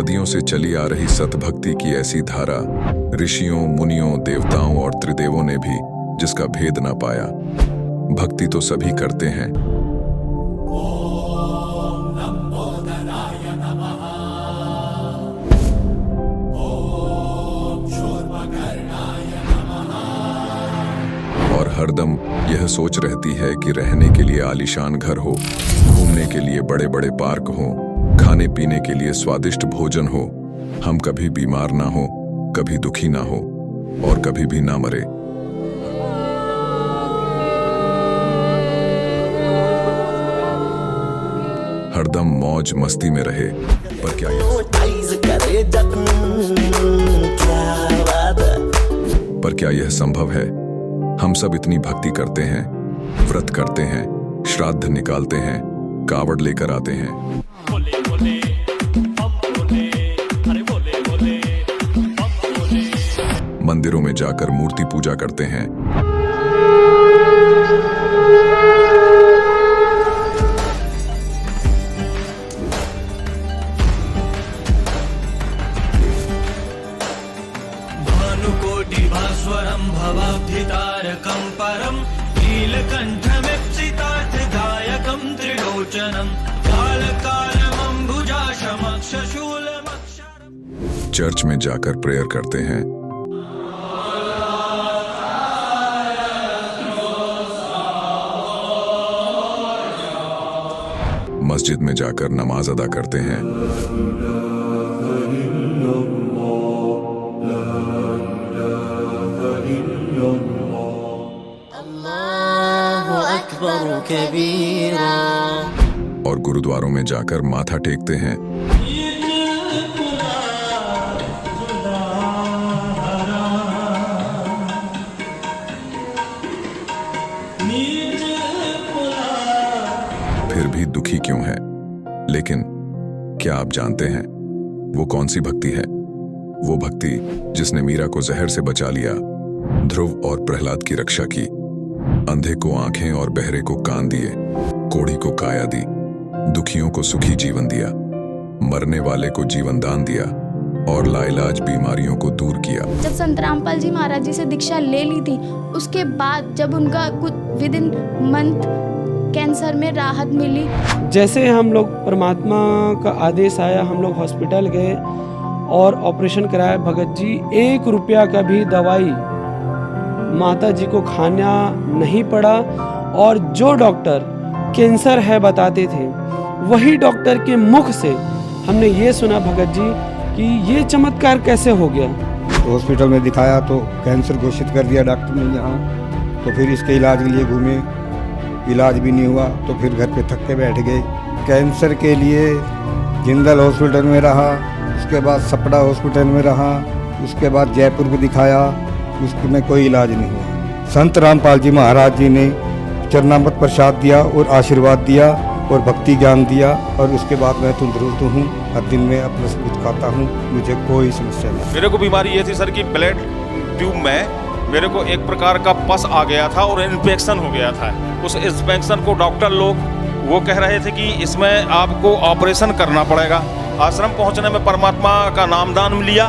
सदियों से चली आ रही सतभक्ति की ऐसी धारा, ऋषियों, मुनियों, देवताओं और त्रिदेवों ने भी जिसका भेद ना पाया। भक्ति तो सभी करते हैं, और हरदम यह सोच रहती है कि रहने के लिए आलीशान घर हो, घूमने के लिए बड़े बड़े पार्क हो, खाने पीने के लिए स्वादिष्ट भोजन हो, हम कभी बीमार ना हो, कभी दुखी ना हो और कभी भी ना मरे। हरदम मौज मस्ती में रहे। पर क्या यह संभव है? हम सब इतनी भक्ति करते हैं, व्रत करते हैं, श्राद्ध निकालते हैं, कावड़ लेकर आते हैं, बोले बोले, बोले, अरे बोले बोले, बोले। मंदिरों में जाकर मूर्ति पूजा करते हैं, भानुकोटिभास्वरं भवाब्धितारकं परं नीलकण्ठमीप्सितार्थदायकं त्रिलोचनं कालकालमम्बुजाशमक्षशूलमक्षरम्। चर्च में जाकर प्रेयर करते हैं, मस्जिद में जाकर नमाज अदा करते हैं, और गुरुद्वारों में जाकर माथा टेकते हैं, फिर भी दुखी क्यों है? लेकिन क्या आप जानते हैं वो कौन सी भक्ति है? वो भक्ति जिसने मीरा को जहर से बचा लिया, ध्रुव और प्रहलाद की रक्षा की, अंधे को आंखें और बहरे को कान दिए, कोढ़ी को काया दी, दुखियों को सुखी जीवन दिया, मरने वाले को जीवन दान दिया और लाइलाज बीमारियों को दूर किया। जब संत रामपाल जी महाराज जी से दीक्षा ले ली थी, उसके बाद जब उनका कुछ विद इन मंथ कैंसर में राहत मिली। जैसे हम लोग परमात्मा का आदेश आया, हम लोग हॉस्पिटल गए और ऑपरेशन कराया। भगत जी 1 रुपया का भी दवाई माता जी को खाना नहीं पड़ा, और जो डॉक्टर कैंसर है बताते थे, वही डॉक्टर के मुख से हमने ये सुना भगत जी कि ये चमत्कार कैसे हो गया। तो हॉस्पिटल में दिखाया तो कैंसर घोषित कर दिया डॉक्टर ने यहाँ। तो फिर इसके इलाज के लिए घूमे, इलाज भी नहीं हुआ, तो फिर घर पे थक के बैठ गए। कैंसर के लिए जिंदल हॉस्पिटल में रहा, उसके बाद सपड़ा हॉस्पिटल में रहा, उसके बाद जयपुर को दिखाया, उसमें कोई इलाज नहीं हुआ। संत रामपाल जी महाराज जी ने चरणामृत प्रसाद दिया और आशीर्वाद दिया और भक्ति ज्ञान दिया, और उसके बाद मैं तंदुरुस्त हूँ। हर दिन में अपना सब कुछ खाता हूँ, मुझे कोई समस्या नहीं। मेरे को बीमारी ये थी सर कि ब्लड ट्यूब में मेरे को एक प्रकार का पस आ गया था और इन्फेक्शन हो गया था। उस इन्फेक्शन को डॉक्टर लोग वो कह रहे थे कि इसमें आपको ऑपरेशन करना पड़ेगा। आश्रम पहुंचने में परमात्मा का नामदान लिया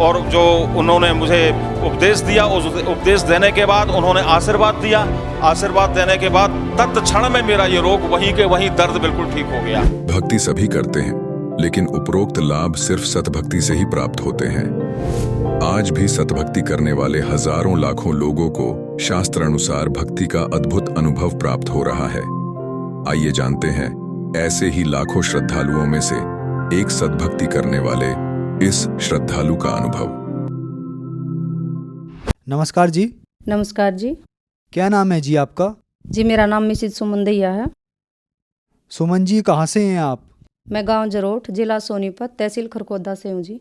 और जो उन्होंने मुझे उपदेश दिया, उस उपदेश देने के बाद उन्होंने आशीर्वाद दिया। आशीर्वाद देने के बाद तत्क्षण में मेरा ये रोग वहीं के वहीं दर्द बिल्कुल ठीक हो गया। भक्ति सभी करते हैं, लेकिन उपरोक्त लाभ सिर्फ सतभक्ति से ही प्राप्त होते हैं। आज भी सतभक्ति करने वाले हजारों लाखों लोगों को शास्त्र अनुसार भक्ति का अद्भुत अनुभव प्राप्त हो रहा है। आइए जानते हैं ऐसे ही लाखों श्रद्धालुओं में से एक सतभक्ति करने वाले इस श्रद्धालु का अनुभव। नमस्कार जी। नमस्कार जी। क्या नाम है जी आपका? जी मेरा नाम मिसिज सुमन दैया है। सुमन जी कहाँ से हैं आप? मैं गांव जरोट, जिला सोनीपत, तहसील खरखोदा से हूँ जी।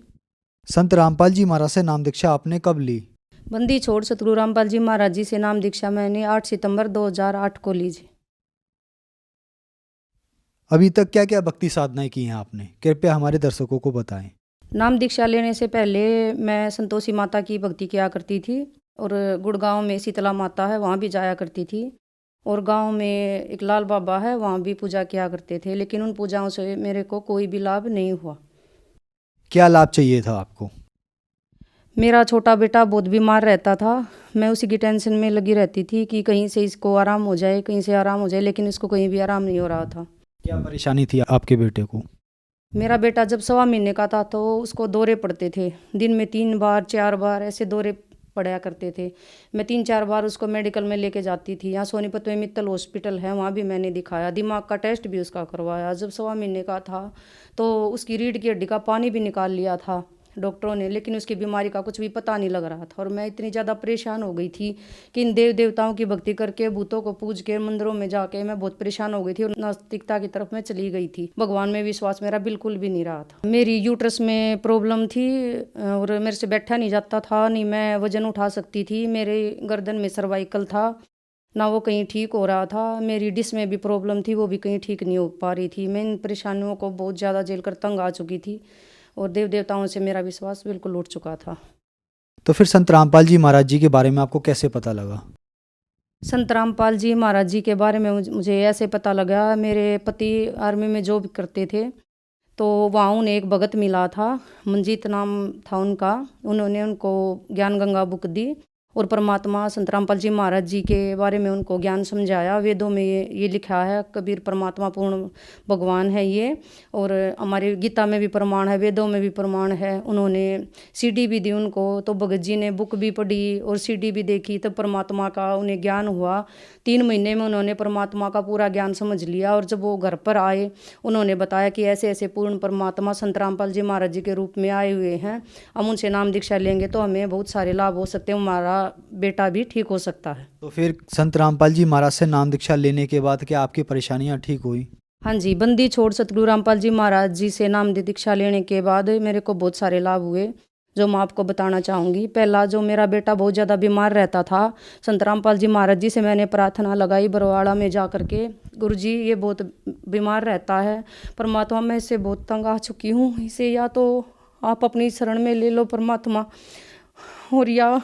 संत रामपाल जी महाराज से नाम दीक्षा आपने कब ली? बंदी छोड़ सतगुरु रामपाल जी महाराज जी से नाम दीक्षा मैंने 8 सितंबर 2008 को ली जी। अभी तक क्या क्या भक्ति साधनाएं की हैं आपने? कृपया हमारे दर्शकों को बताएं। नाम दीक्षा लेने से पहले मैं संतोषी माता की भक्ति किया करती थी, और गुड़गांव में शीतला माता है, वहाँ भी जाया करती थी, और गांव में एक लाल बाबा है, वहाँ भी पूजा किया करते थे, लेकिन उन पूजाओं से मेरे को कोई भी लाभ नहीं हुआ। क्या लाभ चाहिए था आपको? मेरा छोटा बेटा बहुत बीमार रहता था। मैं उसी की टेंशन में लगी रहती थी कि कहीं से इसको आराम हो जाए, कहीं से आराम हो जाए, लेकिन इसको कहीं भी आराम नहीं हो रहा था। क्या परेशानी थी आपके बेटे को? मेरा बेटा जब 1.25 महीने का था तो उसको दौरे पड़ते थे। दिन में 3 बार 4 बार ऐसे दौरे पड़ा करते थे। मैं 3-4 बार उसको मेडिकल में लेके जाती थी। यहाँ सोनीपत में मित्तल हॉस्पिटल है, वहाँ भी मैंने दिखाया, दिमाग का टेस्ट भी उसका करवाया। जब 1.25 महीने का था तो उसकी रीढ़ की हड्डी का पानी भी निकाल लिया था डॉक्टरों ने, लेकिन उसकी बीमारी का कुछ भी पता नहीं लग रहा था। और मैं इतनी ज़्यादा परेशान हो गई थी कि इन देव देवताओं की भक्ति करके, भूतों को पूज के, मंदिरों में जाके मैं बहुत परेशान हो गई थी और नास्तिकता की तरफ मैं चली गई थी। भगवान में विश्वास मेरा बिल्कुल भी नहीं रहा था। मेरी यूट्रस में प्रॉब्लम थी और मेरे से बैठा नहीं जाता था, नहीं मैं वजन उठा सकती थी। मेरे गर्दन में सर्वाइकल था, ना वो कहीं ठीक हो रहा था। मेरी डिस्क में भी प्रॉब्लम थी, वो भी कहीं ठीक नहीं हो पा रही थी। मैं इन परेशानियों को बहुत ज़्यादा झेल कर तंग आ चुकी थी और देव देवताओं से मेरा विश्वास बिल्कुल उठ चुका था। तो फिर संत रामपाल जी महाराज जी के बारे में आपको कैसे पता लगा? संत रामपाल जी महाराज जी के बारे में मुझे ऐसे पता लगा, मेरे पति आर्मी में जॉब करते थे तो वहाँ उन्हें एक भगत मिला था, मंजीत नाम था उनका। उन्होंने उनको ज्ञान गंगा बुक दी और परमात्मा संत रामपाल जी महाराज जी के बारे में उनको ज्ञान समझाया। वेदों में ये लिखा है, कबीर परमात्मा पूर्ण भगवान है ये, और हमारे गीता में भी प्रमाण है, वेदों में भी प्रमाण है। उन्होंने सीडी भी दी उनको, तो भगत जी ने बुक भी पढ़ी और सीडी भी देखी, तब परमात्मा का उन्हें ज्ञान हुआ। 3 महीने में उन्होंने परमात्मा का पूरा ज्ञान समझ लिया और जब वो घर पर आए उन्होंने बताया कि ऐसे ऐसे पूर्ण परमात्मा संत रामपाल जी महाराज जी के रूप में आए हुए हैं, हम उनसे नाम दीक्षा लेंगे तो हमें बहुत सारे लाभ हो सकते हैं, हमारा बेटा भी ठीक हो सकता है। तो फिर संत रामपाल जी महाराज से नाम दीक्षा लेने के बाद क्या आपकी परेशानियां ठीक हुई? हाँ जी, बंदी छोड़ सतगुरु रामपाल जी महाराज जी से नाम दीक्षा लेने के बाद मेरे को बहुत सारे लाभ हुए जो मैं आपको बताना चाहूँगी। पहला, जो मेरा बेटा बहुत ज़्यादा बीमार रहता था, संत रामपाल जी महाराज जी से मैंने प्रार्थना लगाई बरवाड़ा में जा कर के, गुरु जी ये बहुत बीमार रहता है, परमात्मा मैं इससे बहुत तंग आ चुकी हूँ, इसे या तो आप अपनी शरण में ले लो परमात्मा, और या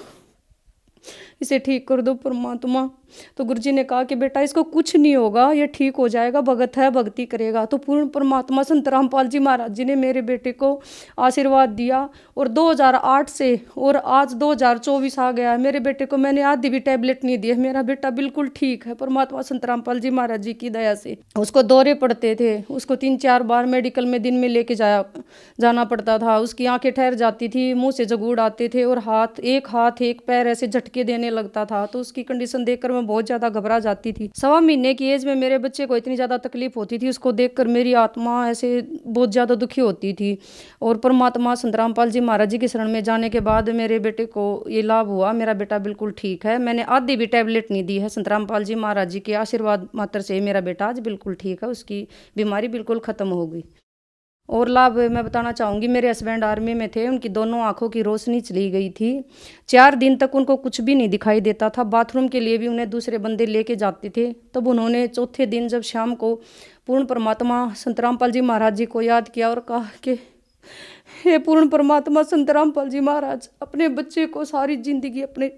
इसे ठीक कर दो परमात्मा। तो गुरुजी ने कहा कि बेटा इसको कुछ नहीं होगा, ये ठीक हो जाएगा, भगत है, भक्ति करेगा। तो पूर्ण परमात्मा संत रामपाल जी महाराज जी ने मेरे बेटे को आशीर्वाद दिया और 2008 से और आज 2024 आ गया, मेरे बेटे को मैंने आधी भी टैबलेट नहीं दी है, मेरा बेटा बिल्कुल ठीक है परमात्मा संत रामपाल जी महाराज जी की दया से। उसको दौरे पड़ते थे, उसको 3-4 बार मेडिकल में दिन में लेके जाना पड़ता था, उसकी आंखें ठहर जाती थी, मुंह से जगूड़ आते थे और हाथ एक पैर ऐसे झटके देने लगता था। तो उसकी कंडीशन देखकर बहुत ज्यादा घबरा जाती थी। 1.25 महीने की एज में मेरे बच्चे को इतनी ज्यादा तकलीफ होती थी, उसको देखकर मेरी आत्मा ऐसे बहुत ज्यादा दुखी होती थी। और परमात्मा संत रामपाल जी महाराज जी की शरण में जाने के बाद मेरे बेटे को ये लाभ हुआ, मेरा बेटा बिल्कुल ठीक है। मैंने आधी भी टैबलेट नहीं दी है, संत रामपाल जी महाराज जी के आशीर्वाद मात्र से मेरा बेटा आज बिल्कुल ठीक है, उसकी बीमारी बिल्कुल खत्म हो गई। और लाभ मैं बताना चाहूँगी, मेरे हस्बैंड आर्मी में थे, उनकी दोनों आंखों की रोशनी चली गई थी। 4 दिन तक उनको कुछ भी नहीं दिखाई देता था, बाथरूम के लिए भी उन्हें दूसरे बंदे लेके जाते थे। तब उन्होंने चौथे दिन जब शाम को पूर्ण परमात्मा संत रामपाल जी महाराज जी को याद किया और कहा कि हे पूर्ण परमात्मा संत रामपाल जी महाराज, अपने बच्चे को सारी जिंदगी अपने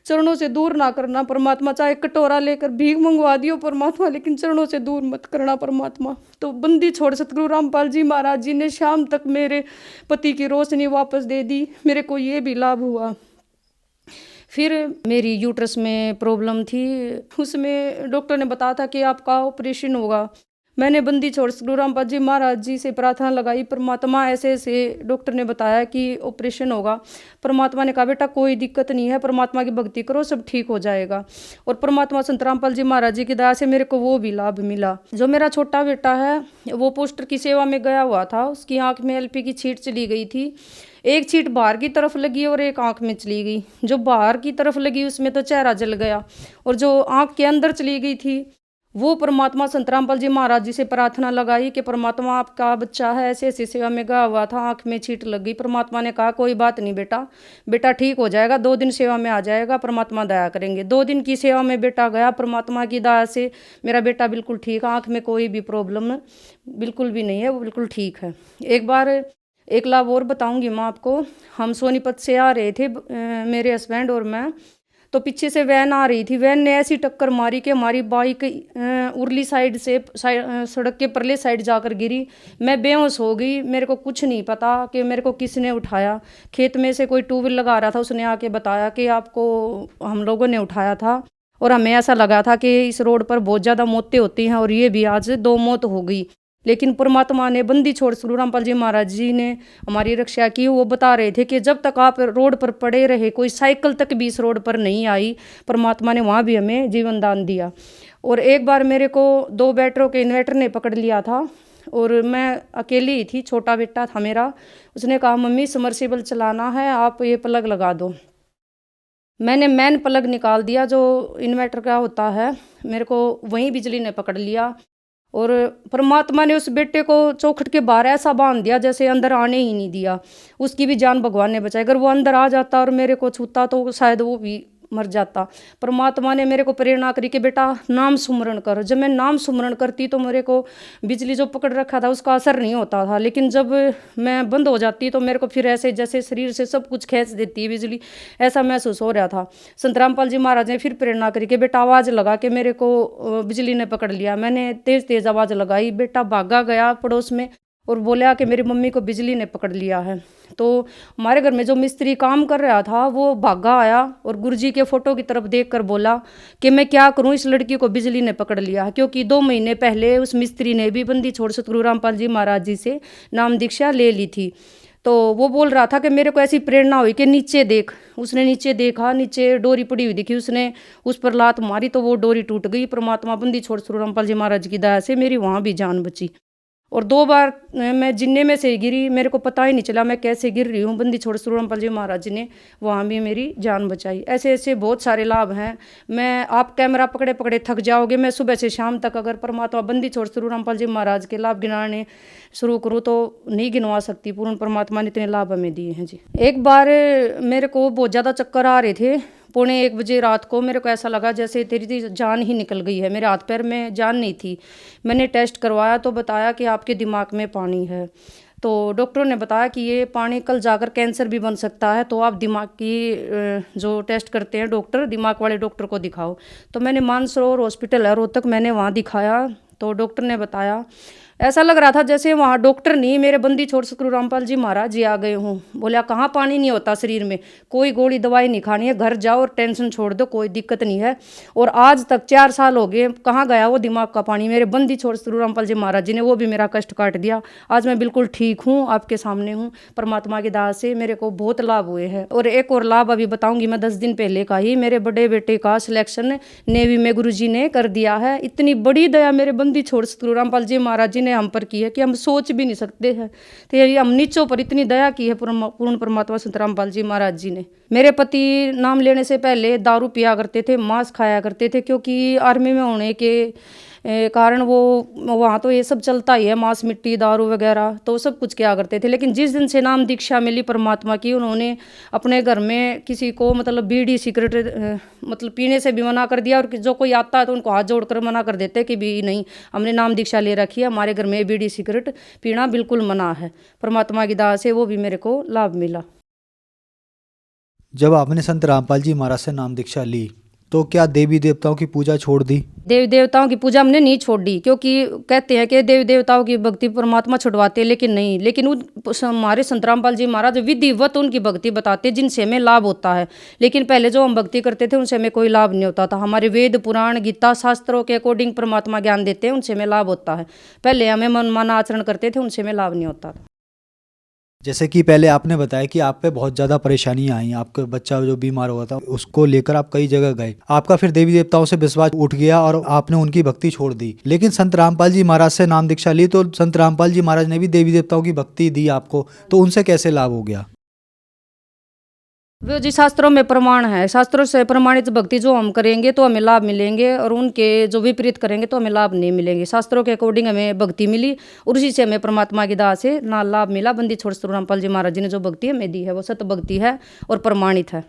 चरणों से दूर ना करना परमात्मा, चाहे कटोरा लेकर भीख मंगवा दियो परमात्मा, लेकिन चरणों से दूर मत करना परमात्मा। तो बंदी छोड़ सतगुरु रामपाल जी महाराज जी ने शाम तक मेरे पति की रोशनी वापस दे दी, मेरे को ये भी लाभ हुआ। फिर मेरी यूट्रस में प्रॉब्लम थी, उसमें डॉक्टर ने बताया था कि आपका ऑपरेशन होगा। मैंने बंदी छोड़ सतगुरु रामपाल जी महाराज जी से प्रार्थना लगाई, परमात्मा ऐसे ऐसे डॉक्टर ने बताया कि ऑपरेशन होगा। परमात्मा ने कहा बेटा कोई दिक्कत नहीं है, परमात्मा की भक्ति करो, सब ठीक हो जाएगा। और परमात्मा संत रामपाल जी महाराज जी की दया से मेरे को वो भी लाभ मिला। जो मेरा छोटा बेटा है वो पोस्टर की सेवा में गया हुआ था, उसकी आँख में एलपी की छींट चली गई थी। एक छींट बाहर की तरफ लगी और एक आँख में चली गई। जो बाहर की तरफ लगी उसमें तो चेहरा जल गया, और जो आँख के अंदर चली गई थी वो परमात्मा संत रामपाल जी महाराज जी से प्रार्थना लगाई कि परमात्मा आपका बच्चा है, ऐसे ऐसी सेवा में गया हुआ था, आँख में छींट लग गई। परमात्मा ने कहा कोई बात नहीं बेटा, बेटा ठीक हो जाएगा, 2 दिन सेवा में आ जाएगा, परमात्मा दया करेंगे। 2 दिन की सेवा में बेटा गया, परमात्मा की दया से मेरा बेटा बिल्कुल ठीक है, आँख में कोई भी प्रॉब्लम बिल्कुल भी नहीं है, वो बिल्कुल ठीक है। एक बार एक लाभ और बताऊंगी मैं आपको। हम सोनीपत से आ रहे थे, मेरे हस्बैंड और मैं, तो पीछे से वैन आ रही थी, वैन ने ऐसी टक्कर मारी कि हमारी बाइक उरली साइड से सड़क के परले साइड जाकर गिरी। मैं बेहोश हो गई, मेरे को कुछ नहीं पता कि मेरे को किसने उठाया। खेत में से कोई टू व्हीलर लगा रहा था, उसने आके बताया कि आपको हम लोगों ने उठाया था। और हमें ऐसा लगा था कि इस रोड पर बहुत ज़्यादा मौतें होती हैं और ये भी आज 2 मौत हो गई। लेकिन परमात्मा ने बंदी छोड़ श्री रामपाल जी महाराज जी ने हमारी रक्षा की। वो बता रहे थे कि जब तक आप रोड पर पड़े रहे, कोई साइकिल तक भी इस रोड पर नहीं आई, परमात्मा ने वहाँ भी हमें जीवन दान दिया। और एक बार मेरे को 2 बैटरों के इन्वर्टर ने पकड़ लिया था और मैं अकेली ही थी, छोटा बेटा था मेरा। उसने कहा मम्मी समरसेबल चलाना है, आप ये प्लग लगा दो। मैंने मैन प्लग निकाल दिया जो इन्वर्टर का होता है, मेरे को वहीं बिजली ने पकड़ लिया। और परमात्मा ने उस बेटे को चौखट के बाहर ऐसा बांध दिया जैसे अंदर आने ही नहीं दिया। उसकी भी जान भगवान ने बचाई। अगर वो अंदर आ जाता और मेरे को छूता तो शायद वो भी मर जाता। परमात्मा ने मेरे को प्रेरणा करी कि बेटा नाम सुमरण कर। जब मैं नाम सुमरण करती तो मेरे को बिजली जो पकड़ रखा था उसका असर नहीं होता था, लेकिन जब मैं बंद हो जाती तो मेरे को फिर ऐसे जैसे शरीर से सब कुछ खींच देती है बिजली, ऐसा महसूस हो रहा था। संत रामपाल जी महाराज ने फिर प्रेरणा करी कि बेटा आवाज़ लगा के मेरे को बिजली ने पकड़ लिया। मैंने तेज़ तेज़ आवाज़ लगाई, बेटा भागा गया पड़ोस में और बोला कि मेरी मम्मी को बिजली ने पकड़ लिया है। तो हमारे घर में जो मिस्त्री काम कर रहा था वो भागा आया और गुरुजी के फोटो की तरफ देखकर बोला कि मैं क्या करूं, इस लड़की को बिजली ने पकड़ लिया है। क्योंकि 2 महीने पहले उस मिस्त्री ने भी बंदी छोड़ सतगुरु रामपाल जी महाराज जी से नाम दीक्षा ले ली थी। तो वो बोल रहा था कि मेरे को ऐसी प्रेरणा हुई कि नीचे देख। उसने नीचे देखा, नीचे डोरी पड़ी हुई दिखी, उसने उस पर लात मारी तो वो डोरी टूट गई। परमात्मा बंदी छोड़ सतगुरु रामपाल जी महाराज की दया से मेरी वहाँ भी जान बची। और 2 बार मैं जिन्ने में से गिरी, मेरे को पता ही नहीं चला मैं कैसे गिर रही हूँ। बंदी छोड़ श्री रामपाल जी महाराज जी ने वहाँ भी मेरी जान बचाई। ऐसे ऐसे बहुत सारे लाभ हैं। मैं आप कैमरा पकड़े पकड़े थक जाओगे, मैं सुबह से शाम तक अगर परमात्मा बंदी छोड़ श्री रामपाल जी महाराज के लाभ गिनाने शुरू करूँ तो नहीं गिनवा सकती। पूर्ण परमात्मा ने इतने लाभ हमें दिए हैं जी। एक बार मेरे को बहुत ज़्यादा चक्कर आ रहे थे, 1:45 बजे रात को। मेरे को ऐसा लगा जैसे तेरी जान ही निकल गई है, मेरे हाथ पैर में जान नहीं थी। मैंने टेस्ट करवाया तो बताया कि आपके दिमाग में पानी है। तो डॉक्टरों ने बताया कि ये पानी कल जाकर कैंसर भी बन सकता है, तो आप दिमाग की जो टेस्ट करते हैं डॉक्टर, दिमाग वाले डॉक्टर को दिखाओ। तो मैंने मानसरोवर हॉस्पिटल है रोहतक, मैंने वहाँ दिखाया। तो डॉक्टर ने बताया, ऐसा लग रहा था जैसे वहाँ डॉक्टर नहीं मेरे बंदी छोड़ सतगुरु रामपाल जी महाराज जी आ गए हों। बोला कहाँ पानी नहीं होता शरीर में, कोई गोली दवाई नहीं खानी है, घर जाओ और टेंशन छोड़ दो, कोई दिक्कत नहीं है। और आज तक 4 साल हो गए, कहाँ गया वो दिमाग का पानी। मेरे बंदी छोड़ सतगुरु रामपाल जी महाराज जी ने वो भी मेरा कष्ट काट दिया। आज मैं बिल्कुल ठीक हूँ, आपके सामने हूँ। परमात्मा की दया से मेरे को बहुत लाभ हुए हैं। और एक और लाभ अभी बताऊंगी मैं, 10 दिन पहले का ही, मेरे बड़े बेटे का सिलेक्शन नेवी में गुरुजी ने कर दिया है। इतनी बड़ी दया मेरे बंदी छोड़ सतगुरु रामपाल जी महाराज जी ने हम पर की है कि हम सोच भी नहीं सकते हैं। तो ये हम नीचों पर इतनी दया की है पूर्ण परमात्मा संत रामपाल जी महाराज जी ने। मेरे पति नाम लेने से पहले दारू पिया करते थे, मांस खाया करते थे, क्योंकि आर्मी में होने के कारण वो वहाँ तो ये सब चलता ही है, मांस मिट्टी दारू वगैरह, तो सब कुछ किया करते थे। लेकिन जिस दिन से नाम दीक्षा मिली परमात्मा की, उन्होंने अपने घर में किसी को मतलब बीड़ी सिगरेट मतलब पीने से भी मना कर दिया। और जो कोई आता है तो उनको हाथ जोड़कर मना कर देते कि भी नहीं, हमने नाम दीक्षा ले रखी है, हमारे घर में बीड़ी सिगरेट पीना बिल्कुल मना है। परमात्मा की दया से वो भी मेरे को लाभ मिला। जब आपने संत रामपाल जी महाराज से नाम दीक्षा ली तो क्या देवी देवताओं की पूजा छोड़ दी? देवी देवताओं की पूजा हमने नहीं छोड़ी, क्योंकि कहते हैं कि देवी देवताओं की भक्ति परमात्मा छुड़वाते, लेकिन नहीं। लेकिन हमारे संत रामपाल जी महाराज विधिवत उनकी भक्ति बताते जिनसे हमें लाभ होता है। लेकिन पहले जो हम भक्ति करते थे उनसे हमें कोई लाभ नहीं होता था। हमारे वेद पुराण गीता शास्त्रों के अकॉर्डिंग परमात्मा ज्ञान देते हैं, उनसे हमें लाभ होता है। पहले हमें मनमाना आचरण करते थे, उनसे हमें लाभ नहीं होता था। जैसे कि पहले आपने बताया कि आप पे बहुत ज़्यादा परेशानियां आई, आपका बच्चा जो बीमार हुआ था उसको लेकर आप कई जगह गए, आपका फिर देवी देवताओं से विश्वास उठ गया और आपने उनकी भक्ति छोड़ दी। लेकिन संत रामपाल जी महाराज से नाम दीक्षा ली तो संत रामपाल जी महाराज ने भी देवी देवताओं की भक्ति दी आपको, तो उनसे कैसे लाभ हो गया? वो जी शास्त्रों में प्रमाण है, शास्त्रों से प्रमाणित भक्ति जो हम करेंगे तो हमें लाभ मिलेंगे, और उनके जो विपरीत करेंगे तो हमें लाभ नहीं मिलेंगे। शास्त्रों के अकॉर्डिंग हमें भक्ति मिली और उसी से हमें परमात्मा की दया से ना लाभ मिला। बंदी छोड़ सतगुरु रामपाल जी महाराज जी ने जो भक्ति हमें दी है वो सत भक्ति है और प्रमाणित है।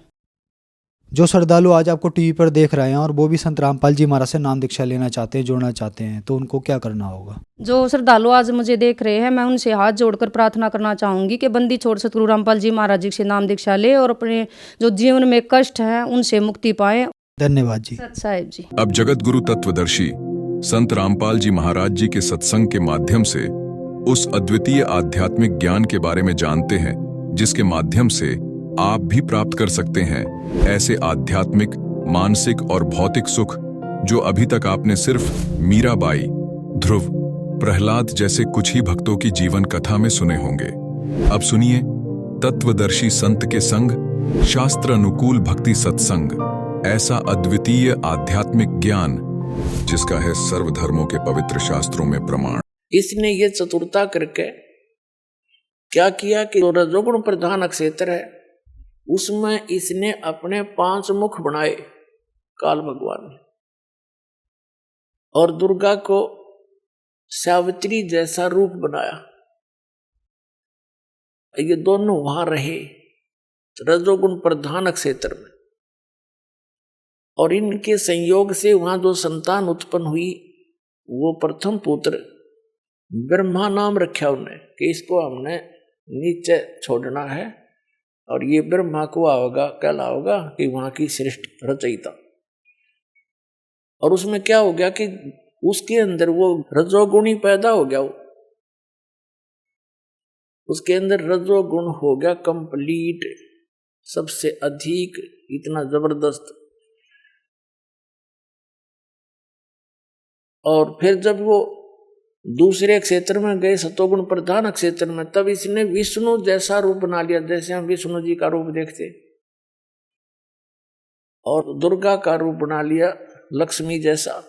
जो श्रद्धालु आज आपको टीवी पर देख रहे हैं और वो भी संत रामपाल जी महाराज से नाम दीक्षा लेना चाहते हैं, जुड़ना चाहते हैं, तो उनको क्या करना होगा? जो श्रद्धालु आज मुझे देख रहे हैं, मैं उनसे हाथ जोड़कर प्रार्थना करना चाहूंगी कि बंदी छोड़ सतगुरु रामपाल जी महाराज जी से नाम दीक्षा ले और अपने जो जीवन में कष्ट हैं उनसे मुक्ति पाए। धन्यवाद जी। सत साहिब जी। अब जगत गुरु तत्वदर्शी संत रामपाल जी महाराज जी के सत्संग के माध्यम से उस अद्वितीय आध्यात्मिक ज्ञान के बारे में जानते हैं जिसके माध्यम से आप भी प्राप्त कर सकते हैं ऐसे आध्यात्मिक, मानसिक और भौतिक सुख जो अभी तक आपने सिर्फ मीराबाई, ध्रुव, प्रहलाद जैसे कुछ ही भक्तों की जीवन कथा में सुने होंगे। अब सुनिए तत्वदर्शी संत के संग शास्त्र अनुकूल भक्ति सत्संग, ऐसा अद्वितीय आध्यात्मिक ज्ञान जिसका है सर्वधर्मों के पवित्र शास्त्रों में प्रमाण। इसने ये चतुरता करके क्या किया कि जो रजोगुण प्रधान क्षेत्र है उसमें इसने अपने 5 मुख बनाए काल भगवान ने, और दुर्गा को सावित्री जैसा रूप बनाया। ये दोनों वहां रहे रजोगुण प्रधान क्षेत्र में, और इनके संयोग से वहां जो संतान उत्पन्न हुई वो प्रथम पुत्र ब्रह्मा नाम रखा उन्हें कि इसको हमने नीचे छोड़ना है और ये ब्रह्मा को आओगा कहलाओगा कि वहां की सृष्टि रचयिता। और उसमें क्या हो गया कि उसके अंदर वो रजोगुणी पैदा हो गया, उसके अंदर रजोगुण हो गया कंप्लीट, सबसे अधिक, इतना जबरदस्त। और फिर जब वो दूसरे क्षेत्र में गए सतोगुण प्रधान क्षेत्र में, तब इसने विष्णु जैसा रूप बना लिया, जैसे हम विष्णु जी का रूप देखते, और दुर्गा का रूप बना लिया लक्ष्मी जैसा।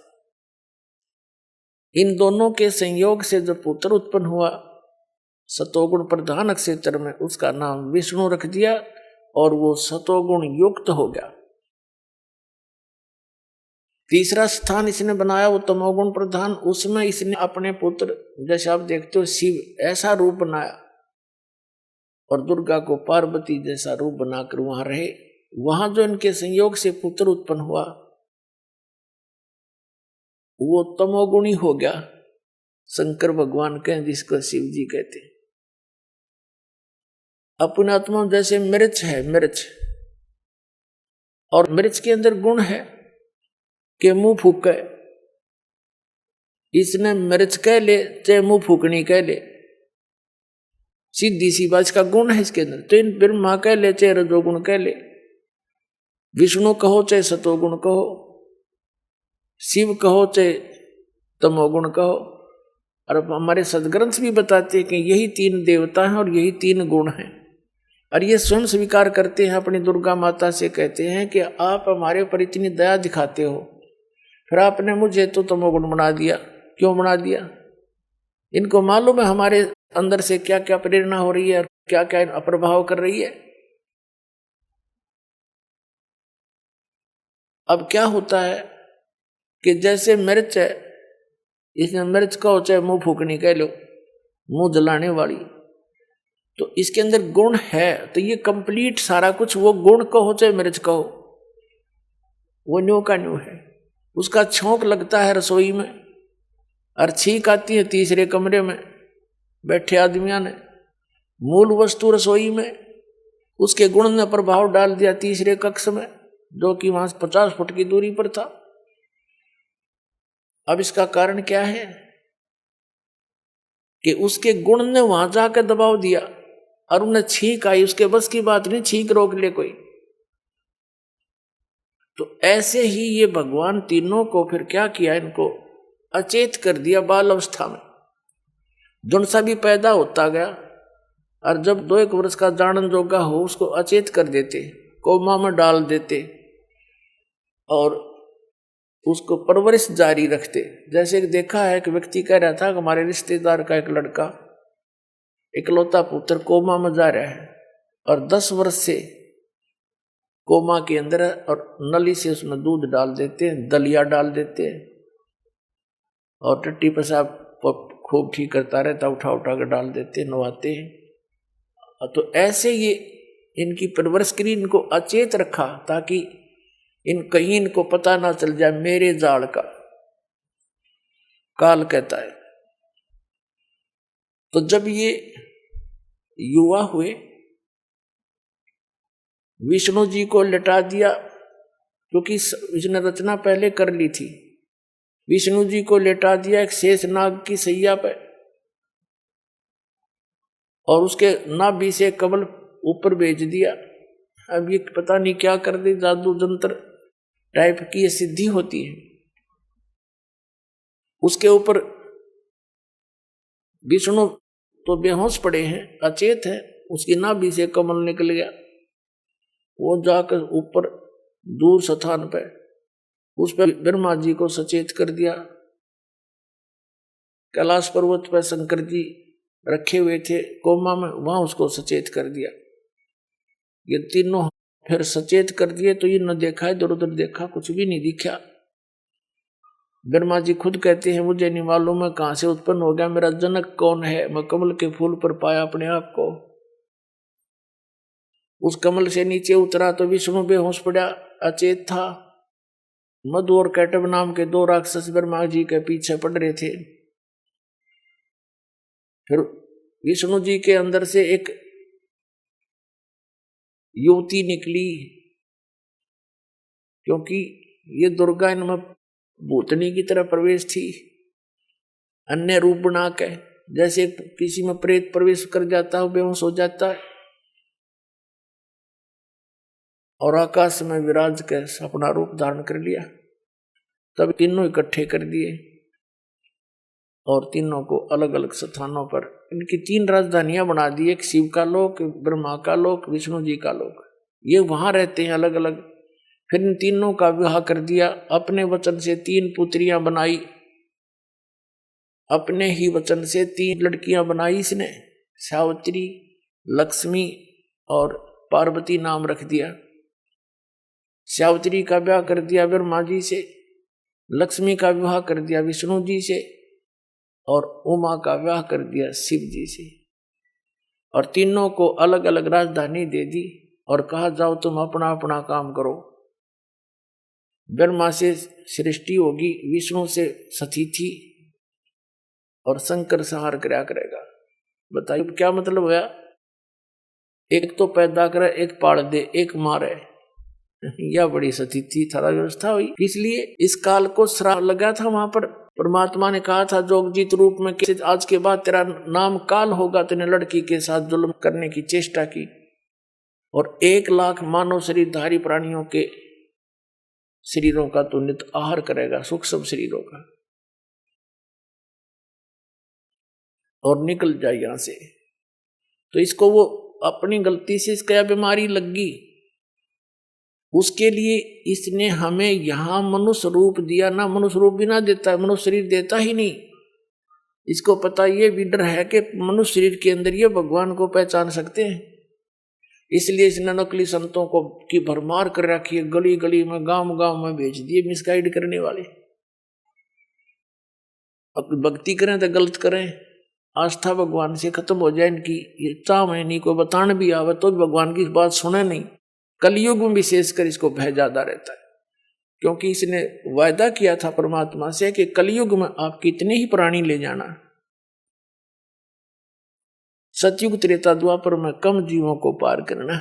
इन दोनों के संयोग से जो पुत्र उत्पन्न हुआ सतोगुण प्रधान क्षेत्र में, उसका नाम विष्णु रख दिया और वो सतोगुण युक्त हो गया। तीसरा स्थान इसने बनाया वो तमोगुण प्रधान, उसमें इसने अपने पुत्र जैसे आप देखते हो शिव ऐसा रूप बनाया, और दुर्गा को पार्वती जैसा रूप बनाकर वहां रहे। वहां जो इनके संयोग से पुत्र उत्पन्न हुआ वो तमोगुणी हो गया, शंकर भगवान कहें जिसको शिव जी कहते। अपने आत्मा जैसे मिर्च है, मिर्च, और मिर्च के अंदर गुण है के मुंह फूके, इसने मिर्च कह ले चाहे मुंह फूकनी कह ले, सीधी सी बात का गुण है इसके अंदर। तो इन ब्रह्मा कह ले चाहे रजोगुण कह ले, विष्णु कहो चाहे सतोगुण कहो, शिव कहो चाहे तमोगुण कहो। और हमारे सदग्रंथ भी बताते हैं कि यही 3 देवता हैं और यही 3 गुण हैं, और ये स्वयं स्वीकार करते हैं, अपनी दुर्गा माता से कहते हैं कि आप हमारे ऊपर इतनी दया दिखाते हो, फिर आपने मुझे तो तमोगुण बना दिया, क्यों बना दिया? इनको मालूम है हमारे अंदर से क्या क्या प्रेरणा हो रही है और क्या क्या अप्रभाव कर रही है। अब क्या होता है कि जैसे मिर्च है, इसमें मिर्च कहो चाहे मुंह फूकनी कह लो, मुंह जलाने वाली, तो इसके अंदर गुण है, तो ये कंप्लीट सारा कुछ, वो गुण कहो चाहे मिर्च कहो, वो न्यू का न्यू है। उसका छौंक लगता है रसोई में और छींक आती है तीसरे कमरे में बैठे आदमियों ने, मूल वस्तु रसोई में, उसके गुण ने प्रभाव डाल दिया तीसरे कक्ष में जो कि वहां 50 फुट की दूरी पर था। अब इसका कारण क्या है कि उसके गुण ने वहां जाकर दबाव दिया और उन्हें छींक आई, उसके बस की बात नहीं छींक रोक ले कोई। तो ऐसे ही ये भगवान तीनों को फिर क्या किया, इनको अचेत कर दिया बाल अवस्था में, जुन सा भी पैदा होता गया, और जब 2-1 वर्ष का जानन जोगा हो उसको अचेत कर देते, कोमा में डाल देते और उसको परवरिश जारी रखते। जैसे देखा है कि व्यक्ति कह रहा था कि हमारे रिश्तेदार का एक लड़का इकलौता पुत्र कोमा में जा रहा है और 10 वर्ष से कोमा के अंदर है, और नली से उसमें दूध डाल देते हैं, दलिया डाल देते हैं, और टट्टी पेशाब खूब ठीक करता रहता, उठा उठा कर डाल देते, नवाते हैं। तो ऐसे ये इनकी परवरिश के लिए इनको अचेत रखा ताकि कहीं इनको पता ना चल जाए मेरे जाल का। काल कहता है। तो जब ये युवा हुए, विष्णु जी को लिटा दिया, क्योंकि इसने रचना पहले कर ली थी। विष्णु जी को लिटा दिया एक शेष नाग की सैया पे, और उसके नाभि से कमल ऊपर भेज दिया। अब ये पता नहीं क्या कर दे, जादू जंत्र टाइप की ये सिद्धि होती है। उसके ऊपर विष्णु तो बेहोश पड़े हैं, अचेत है, उसकी नाभि से कमल निकल गया। वो जाकर ऊपर दूर स्थान पे उस पर ब्रह्मा जी को सचेत कर दिया। कैलाश पर्वत पर शंकर जी रखे हुए थे कोमा में, वहां उसको सचेत कर दिया। ये तीनों फिर सचेत कर दिए तो ये न देखा, इधर उधर देखा, कुछ भी नहीं दिखा। ब्रह्मा जी खुद कहते हैं मुझे नहीं मालूम मैं कहां से उत्पन्न हो गया, मेरा जनक कौन है। मैं कमल के फूल पर पाया अपने आप को। उस कमल से नीचे उतरा तो विष्णु बेहोश पड़ा, अचेत था। मधु और कैटब नाम के 2 राक्षस ब्रह्मा जी के पीछे पड़ रहे थे। फिर विष्णु जी के अंदर से एक युवती निकली, क्योंकि ये दुर्गा इनमें भूतनी की तरह प्रवेश थी। अन्य रूप बना के, जैसे किसी में प्रेत प्रवेश कर जाता है, बेहोश हो जाता है, और आकाश में विराज के अपना रूप धारण कर लिया। तब तीनों इकट्ठे कर दिए और तीनों को अलग अलग स्थानों पर इनकी 3 राजधानियां बना दी। एक शिव का लोक, ब्रह्मा का लोक, विष्णु जी का लोक। ये वहां रहते हैं अलग अलग। फिर इन तीनों का विवाह कर दिया। अपने वचन से 3 पुत्रियां बनाई, अपने ही वचन से 3 लड़कियां बनाई इसने। सावित्री, लक्ष्मी और पार्वती नाम रख दिया। सावित्री का विवाह कर दिया ब्रह्मा जी से, लक्ष्मी का विवाह कर दिया विष्णु जी से, और उमा का विवाह कर दिया शिव जी से। और तीनों को अलग अलग राजधानी दे दी और कहा जाओ तुम अपना अपना काम करो। ब्रह्मा से सृष्टि होगी, विष्णु से सतिथि, और शंकर संहार कराया करेगा। बताइए क्या मतलब हुआ? एक तो पैदा करे, एक पाल दे, एक मारे। यह बड़ी सतिथि थारा व्यवस्था हुई। इसलिए इस काल को श्राप लगा था। वहां पर परमात्मा ने कहा था जोगजीत रूप में कि आज के बाद तेरा नाम काल होगा। तूने लड़की के साथ जुल्म करने की चेष्टा की और 1 लाख मानव शरीरधारी प्राणियों के शरीरों का तू नित आहार करेगा, सूक्ष्म शरीरों का, और निकल जाए यहां से। तो इसको वो अपनी गलती से इसका बीमारी लग गई, उसके लिए इसने हमें यहां मनुष्य रूप दिया। ना मनुष्य रूप भी ना देता, मनुष्य शरीर देता ही नहीं। इसको पता ये भी डर है कि मनुष्य शरीर के अंदर ये भगवान को पहचान सकते हैं। इसलिए इसने नकली संतों को की भरमार कर रखी है, गली गली में, गांव गांव में भेज दिए मिसगाइड करने वाले। अब भक्ति करें तो गलत करें, आस्था भगवान से खत्म हो जाए इनकी। ये चाह इन्हीं को बताने भी आवे तो भी भगवान की बात सुने नहीं। कलयुग में विशेषकर इसको भय ज्यादा रहता है, क्योंकि इसने वायदा किया था परमात्मा से कि कलयुग में आप कितने ही प्राणी ले जाना, सतयुग त्रेता द्वापर में कम जीवों को पार करना।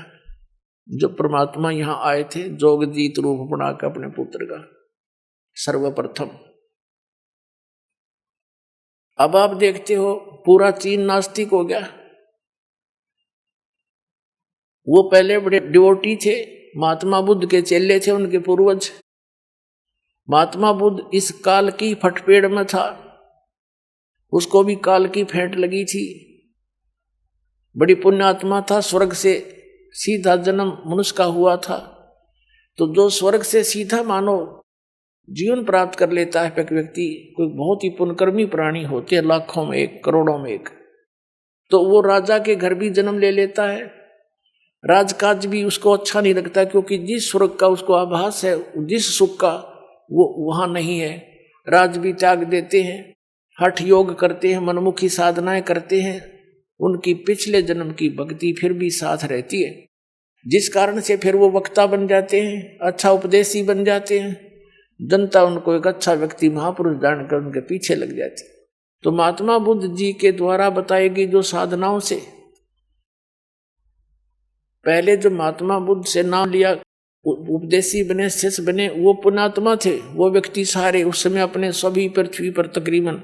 जब परमात्मा यहां आए थे जोगजीत रूप बनाकर अपने पुत्र का सर्वप्रथम। अब आप देखते हो पूरा चीन नास्तिक हो गया। वो पहले बड़े डिवोटी थे, महात्मा बुद्ध के चेले थे, उनके पूर्वज। महात्मा बुद्ध इस काल की फटपेड़ में था, उसको भी काल की फेंट लगी थी। बड़ी पुण्यात्मा था, स्वर्ग से सीधा जन्म मनुष्य का हुआ था। तो जो स्वर्ग से सीधा मानो जीवन प्राप्त कर लेता है एक व्यक्ति, कोई बहुत ही पुण्यकर्मी प्राणी होते हैं, लाखों में एक, करोड़ों में एक, तो वो राजा के घर भी जन्म ले लेता है। राजकाज भी उसको अच्छा नहीं लगता, क्योंकि जिस स्वर्ग का उसको आभास है, जिस सुख का, वो वहां नहीं है। राज भी त्याग देते हैं, हठ योग करते हैं, मनमुखी साधनाएं करते हैं। उनकी पिछले जन्म की भक्ति फिर भी साथ रहती है। जिस कारण से फिर वो वक्ता बन जाते हैं, अच्छा उपदेशी बन जाते हैं। जनता उनको एक अच्छा व्यक्ति महापुरुष जानकर उनके पीछे लग जाती। तो महात्मा बुद्ध जी के द्वारा बताई गई जो साधनाओं से पहले जो महात्मा बुद्ध से नाम लिया, उपदेशी बने, शिष्य बने, वो पुण्यात्मा थे। वो व्यक्ति सारे उस समय अपने सभी पृथ्वी पर तकरीबन,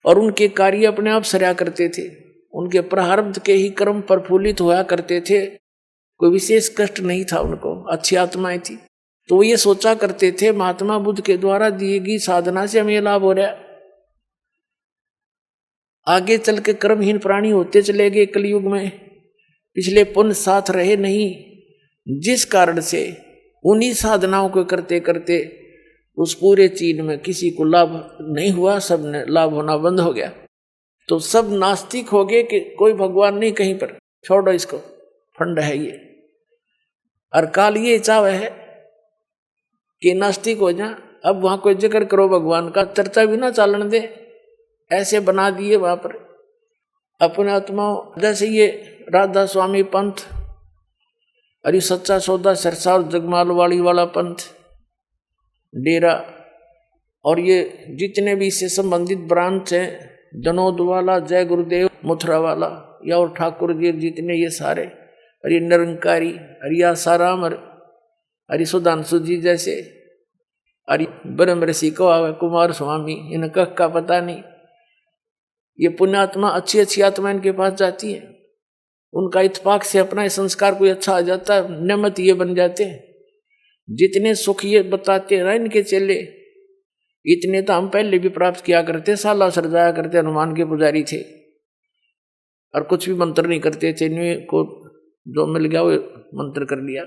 और उनके कार्य अपने आप सरा करते थे। उनके प्रारब्ध के ही कर्म प्रफुल्लित होया करते थे, कोई विशेष कष्ट नहीं था उनको, अच्छी आत्माएं थी। तो वो ये सोचा करते थे महात्मा बुद्ध के द्वारा दी गई साधना से हमें लाभ हो रहा, आगे चल के कर्महीन प्राणी होते चले गए कलयुग में, पिछले पुण्य साथ रहे नहीं, जिस कारण से उन्हीं साधनाओं को करते करते उस पूरे चीन में किसी को लाभ नहीं हुआ, सब ने लाभ होना बंद हो गया। तो सब नास्तिक हो गए कि कोई भगवान नहीं कहीं पर, छोड़ो इसको, फंड है ये। और काल ये चाव है कि नास्तिक हो जा, अब वहां कोई जिक्र करो भगवान का, चर्चा भी ना चालन दे, ऐसे बना दिए वहां पर अपने आत्माओं। जैसे ये राधा स्वामी पंथ, अरे सच्चा सौदा सरसा और जगमालवाड़ी वाला पंथ, डेरा, और ये जितने भी इससे संबंधित ब्रांच हैं, जनोद वाला, जय गुरुदेव, मथुरा वाला, या और ठाकुर जी, जितने ये सारे, और ये निरंकारी, अरे आसाराम, अरे सुधांशु जी जैसे, अरे ब्रह्म ऋषि को आवे, कुमार स्वामी, इनका का पता नहीं। ये पुण्यात्मा, अच्छी अच्छी आत्मा इनके पास जाती है, उनका इत्तेफाक से अपना संस्कार कोई अच्छा आ जाता है, नियमत ये बन जाते हैं। जितने सुख ये बताते हैं ना इनके चेले, इतने तो हम पहले भी प्राप्त किया करते, साला सर जाया करते, हनुमान के पुजारी थे, और कुछ भी मंत्र नहीं करते थे, इन्हें को जो मिल गया वो मंत्र कर लिया।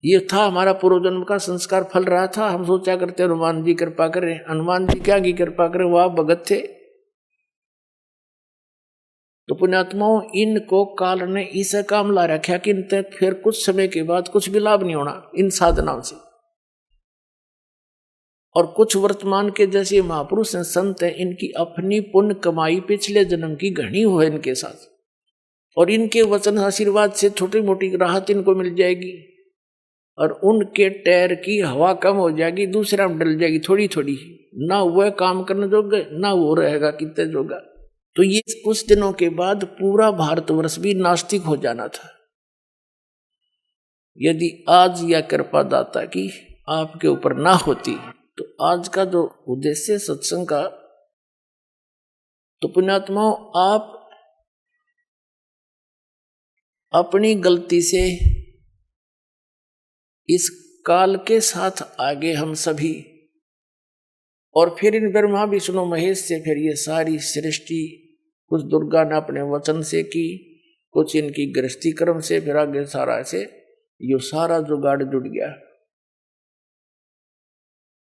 ये था हमारा पूर्व जन्म का संस्कार फल रहा था। हम सोचा करते हनुमान जी कृपा करें, हनुमान जी क्या की कृपा करें, वो आप भगत थे। तो पुण्यात्माओं, इनको काल ने इसे काम ला रखा कि इन तक फिर कुछ समय के बाद कुछ भी लाभ नहीं होना इन साधनाओं से। और कुछ वर्तमान के जैसे महापुरुष हैं, संत हैं, इनकी अपनी पुण्य कमाई पिछले जन्म की घनी हो है इनके साथ, और इनके वचन आशीर्वाद से छोटी मोटी राहत इनको मिल जाएगी, और उनके टैर की हवा कम हो जाएगी, दूसरा में डल जाएगी थोड़ी थोड़ी, ना वह काम करने जोगे ना वो रहेगा कितने जोगा। तो ये कुछ दिनों के बाद पूरा भारतवर्ष भी नास्तिक हो जाना था, यदि आज यह कृपा दाता की आपके ऊपर ना होती। तो आज का जो उद्देश्य सत्संग का, तो पुण्यात्माओं, आप अपनी गलती से इस काल के साथ आगे हम सभी, और फिर इन ब्रह्मा विष्णु महेश से फिर ये सारी सृष्टि, कुछ दुर्गा ने अपने वचन से की, कुछ इनकी गृहस्थी कर्म से, फिर आगे सारा ऐसे ये सारा जुगाड़ जुड़ गया।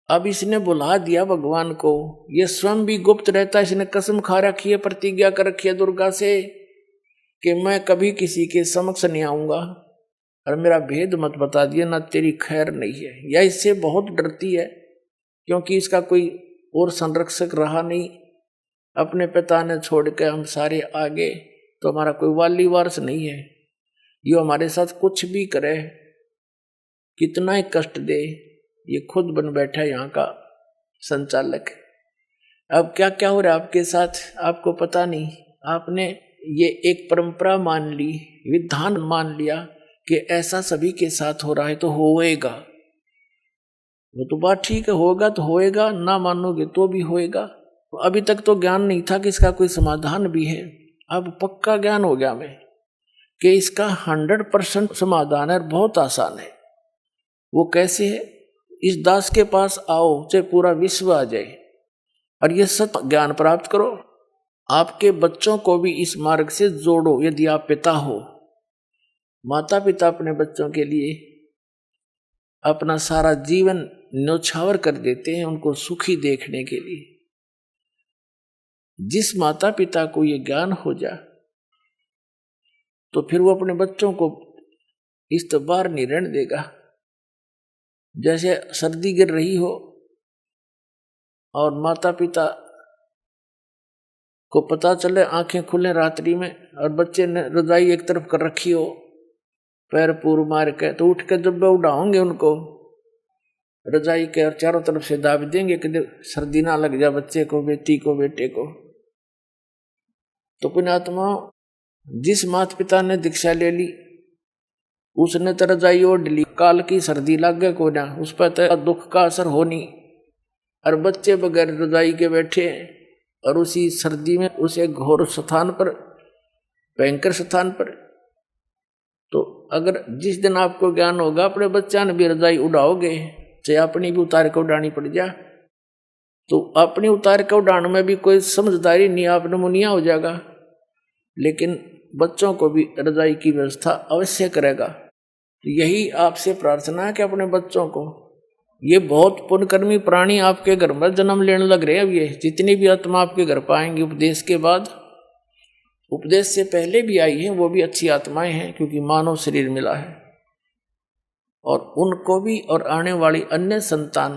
अब इसने बुला दिया भगवान को, ये स्वयं भी गुप्त रहता, इसने कसम खा रखी है, प्रतिज्ञा कर रखी है दुर्गा से कि मैं कभी किसी के समक्ष नहीं आऊंगा, और मेरा भेद मत बता दिया, ना तेरी खैर नहीं है। या इससे बहुत डरती है, क्योंकि इसका कोई और संरक्षक रहा नहीं, अपने पिता ने छोड़ के हम सारे आगे, तो हमारा कोई वाली वारस नहीं है। ये हमारे साथ कुछ भी करे, कितना ही कष्ट दे, ये खुद बन बैठा है यहाँ का संचालक। अब क्या क्या हो रहा है आपके साथ, आपको पता नहीं। आपने ये एक परंपरा मान ली, विधान मान लिया कि ऐसा सभी के साथ हो रहा है तो होएगा। वो तो बात ठीक है, होगा तो होएगा, ना मानोगे तो भी होएगा। अभी तक तो ज्ञान नहीं था कि इसका कोई समाधान भी है, अब पक्का ज्ञान हो गया हमें कि इसका 100% समाधान है, बहुत आसान है। वो कैसे है? इस दास के पास आओ, चाहे पूरा विश्व आ जाए, और ये सत्य ज्ञान प्राप्त करो। आपके बच्चों को भी इस मार्ग से जोड़ो। यदि आप पिता हो, माता पिता अपने बच्चों के लिए अपना सारा जीवन न्यौछावर कर देते हैं उनको सुखी देखने के लिए। जिस माता पिता को ये ज्ञान हो जा, तो फिर वो अपने बच्चों को इस तो बाहर नहीं रहने देगा। जैसे सर्दी गिर रही हो और माता पिता को पता चले, आंखें खुले रात्रि में, और बच्चे ने रजाई एक तरफ कर रखी हो, पैर पूर मार के, तो उठ के जब उड़ाओगे उनको रजाई के और चारों तरफ से दाब देंगे कि सर्दी ना लग जाए बच्चे को, बेटी को, बेटे को। तो पुण्यात्मा, जिस माता पिता ने दीक्षा ले ली उसने तो रजाई ओढ़ ली, काल की सर्दी लग गए को ना, उस पर तो दुख का असर हो नहीं। और बच्चे बगैर रजाई के बैठे और उसी सर्दी में उसे घोर स्थान पर, भयंकर स्थान पर। तो अगर जिस दिन आपको ज्ञान होगा अपने बच्चा ने भी रजाई उड़ाओगे, चाहे अपनी भी उतार के उड़ानी पड़ जाए, तो अपनी उतार के उड़ाने में भी कोई समझदारी नहीं, आप नमूनिया हो जाएगा। लेकिन बच्चों को भी रजाई की व्यवस्था अवश्य करेगा। तो यही आपसे प्रार्थना है कि अपने बच्चों को, ये बहुत पुण्यकर्मी प्राणी आपके घर में जन्म लेने लग रहे हैं। अब ये जितनी भी आत्मा आपके घर पाएंगी उपदेश के बाद, उपदेश से पहले भी आई है, वो भी अच्छी आत्माएं हैं, क्योंकि मानव शरीर मिला है। और उनको भी और आने वाली अन्य संतान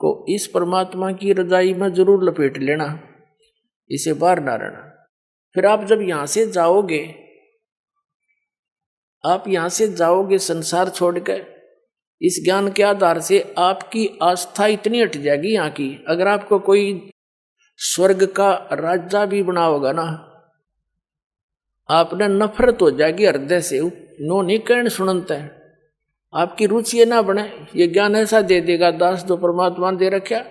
को इस परमात्मा की रजाई में जरूर लपेट लेना, इसे बाहर ना रहना। फिर आप जब यहां से जाओगे, आप यहां से जाओगे संसार छोड़कर, इस ज्ञान के आधार से आपकी आस्था इतनी हट जाएगी यहाँ की। अगर आपको कोई स्वर्ग का राजा भी बना होगा ना, आपने नफरत हो जाएगी हृदय से, नो नहीं कहने सुनते हैं, आपकी रुचि ना बने। ये ज्ञान ऐसा दे देगा दास जो परमात्मा ने दे रखा,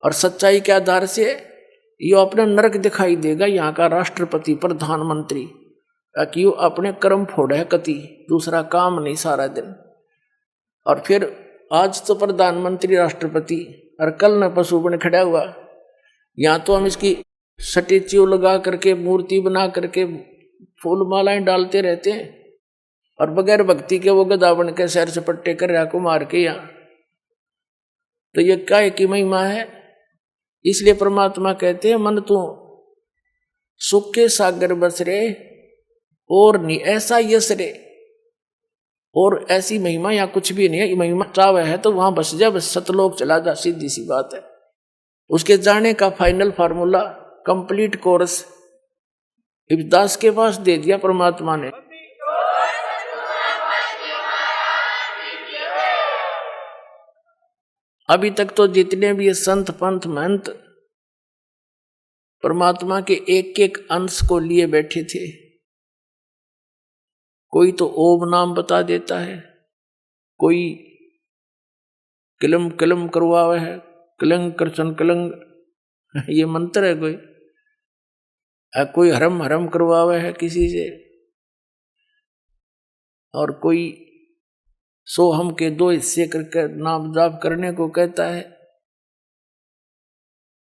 और सच्चाई के आधार से ये अपना नरक दिखाई देगा यहाँ का राष्ट्रपति, प्रधानमंत्री, ताकि वो अपने कर्म फोड़े कति, दूसरा काम नहीं सारा दिन। और फिर आज तो प्रधानमंत्री राष्ट्रपति और कल न पशु बन खड़ा हुआ। यहाँ तो हम इसकी स्टैच्यू लगा करके, मूर्ति बना करके फूल मालाएं डालते रहते हैं, और बगैर भक्ति के वो गधा बन के सैर सपट्टे कर रहा को मार के यहाँ। तो ये क्या की महिमा है। इसलिए परमात्मा कहते हैं, मन तू सुख के सागर बस रे और नहीं ऐसा यश रे। और ऐसी महिमा यहाँ कुछ भी नहीं है। महिमा चाव है तो वहां बस जा, बस सतलोक चला जा, सीधी सी बात है। उसके जाने का फाइनल फार्मूला, कंप्लीट कोर्स दास के पास दे दिया परमात्मा ने। अभी तक तो जितने भी संत पंथ महंत परमात्मा के एक एक अंश को लिए बैठे थे, कोई तो ओम नाम बता देता है, कोई किलम किलम करवावे है, कलंग करसन कलंग ये मंत्र है, कोई हरम हरम करवावे है किसी से, और कोई सोहम के 2 हिस्से करके नाम जाप करने को कहता है,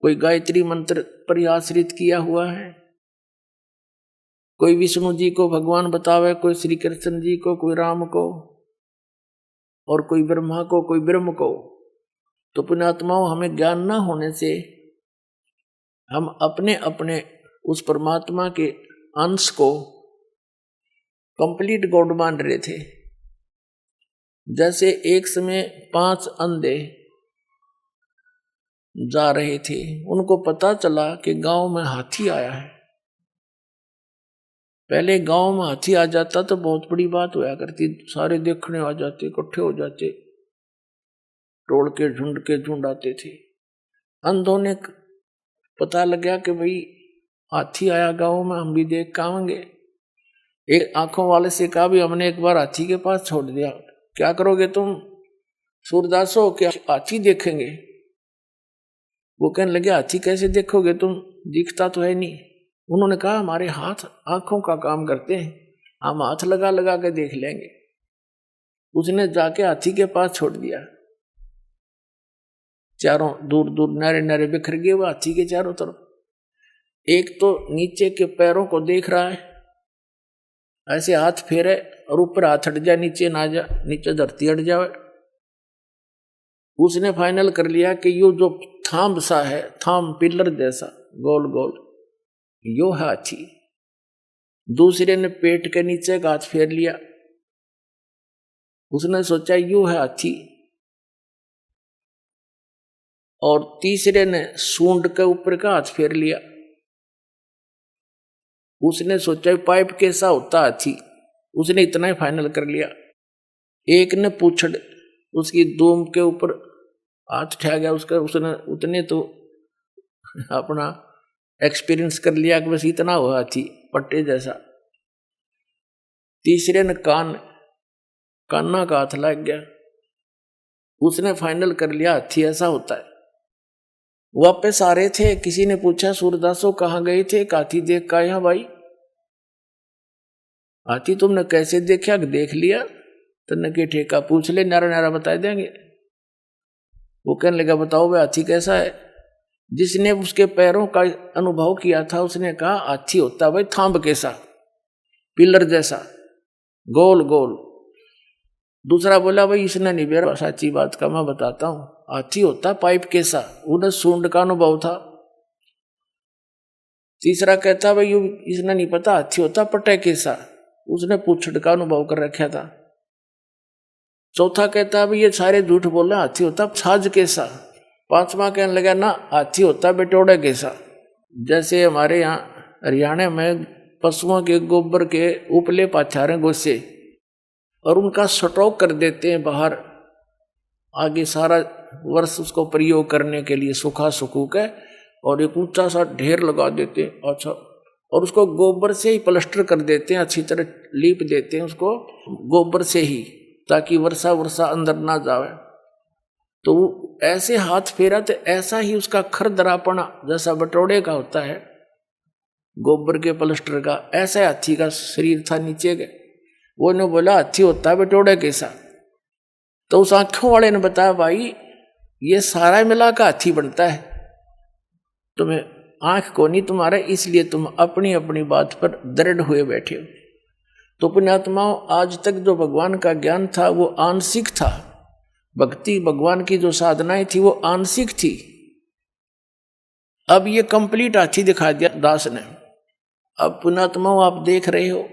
कोई गायत्री मंत्र पर आश्रित किया हुआ है, कोई विष्णु जी को भगवान बतावे, कोई श्री कृष्ण जी को, कोई राम को, और कोई ब्रह्मा को, कोई ब्रह्म को। तो पुण्यात्माओं, हमें ज्ञान ना होने से हम अपने अपने उस परमात्मा के अंश को कंप्लीट गॉड मान रहे थे। जैसे एक समय 5 अंधे जा रहे थे, उनको पता चला कि गांव में हाथी आया है। पहले गांव में हाथी आ जाता तो बहुत बड़ी बात होया करती, सारे देखने आ जाते, इकट्ठे हो जाते, टोल के झुंड आते थे। अंधों ने पता लगा कि भाई हाथी आया गांव में, हम भी देख के आएंगे। एक आंखों वाले से कहा, भी हमने एक बार हाथी के पास छोड़ दिया, क्या करोगे तुम सूरदास हो, क्या हाथी देखेंगे? वो कहने लगे, हाथी कैसे देखोगे तुम, दिखता तो है नहीं। उन्होंने कहा, हमारे हाथ आंखों का काम करते हैं, हम हाथ लगा लगा के देख लेंगे। उसने जाके हाथी के पास छोड़ दिया। चारों दूर दूर नारे नारे बिखर गए वो हाथी के चारों तरफ। एक तो नीचे के पैरों को देख रहा है, ऐसे हाथ फेरे और ऊपर हाथ हट जाए, नीचे ना जा, नीचे धरती हट जाए। उसने फाइनल कर लिया कि यो जो थाम सा है, थाम पिलर जैसा गोल गोल, यो है हाथी। दूसरे ने पेट के नीचे का हाथ फेर लिया, उसने सोचा यो है हाथी। और तीसरे ने सूंड के ऊपर का हाथ फेर लिया, उसने सोचा पाइप कैसा होता हाथी। उसने इतना ही फाइनल कर लिया। एक ने पूछड़ उसकी दूम के ऊपर हाथ उठा गया उसका, उसने उतने तो अपना एक्सपीरियंस कर लिया कि बस इतना हुआ थी पट्टे जैसा। तीसरे ने कान्ना का हाथ लग गया, उसने फाइनल कर लिया हाथी ऐसा होता है। वापस आ रहे थे, किसी ने पूछा सूरदासो कहाँ गए थे? हाथी देख का यहाँ भाई। हाथी तुमने कैसे देखा? देख लिया। तन्ने के ठेका पूछ ले, नारा नारा बता देंगे। वो कहने लगा बताओ भाई हाथी कैसा है? जिसने उसके पैरों का अनुभव किया था उसने कहा हाथी होता भाई थांब कैसा, पिलर जैसा, गोल गोल। दूसरा बोला भाई इसने नहीं बेरा सच्ची बात का, मैं बताता हूं, हाथी होता पाइप कैसा, उन्हें सूंड का अनुभव था। तीसरा कहता भाई इसने नहीं पता हाथी होता पटे कैसा, उसने पूछड़ का अनुभव कर रखा था। चौथा कहता भाई ये सारे झूठ बोले, हाथी होता छाज कैसा। पांचवा कहने लगा ना हाथी होता बेटोड़े कैसा। जैसे हमारे यहाँ हरियाणा में पशुओं के गोबर के उपले पाछारे गोसे और उनका स्टॉक कर देते हैं बाहर, आगे सारा वर्ष उसको प्रयोग करने के लिए सूखा सुखू के, और एक ऊंचा सा ढेर लगा देते हैं। अच्छा, और उसको गोबर से ही प्लास्टर कर देते हैं, अच्छी तरह लीप देते हैं उसको गोबर से ही, ताकि वर्षा अंदर ना जावे। तो ऐसे हाथ फेरा तो ऐसा ही उसका खरदरापना जैसा बटोड़े का होता है गोबर के प्लास्टर का, ऐसा हाथी का शरीर था नीचे के। वो ने बोला हाथी होता है बटोड़े कैसा। तो उस आंखों वाले ने बताया भाई ये सारा मिला का हाथी बनता है, तुम्हें आंख को नहीं तुम्हारा, इसलिए तुम अपनी अपनी बात पर दृढ़ हुए बैठे हो। तो पुण्यात्माओं आज तक जो भगवान का ज्ञान था वो आंशिक था, भक्ति भगवान की जो साधनाएं थी वो आंशिक थी। अब ये कंप्लीट हाथी दिखा दिया दास ने। अब पुण्यात्माओं आप देख रहे हो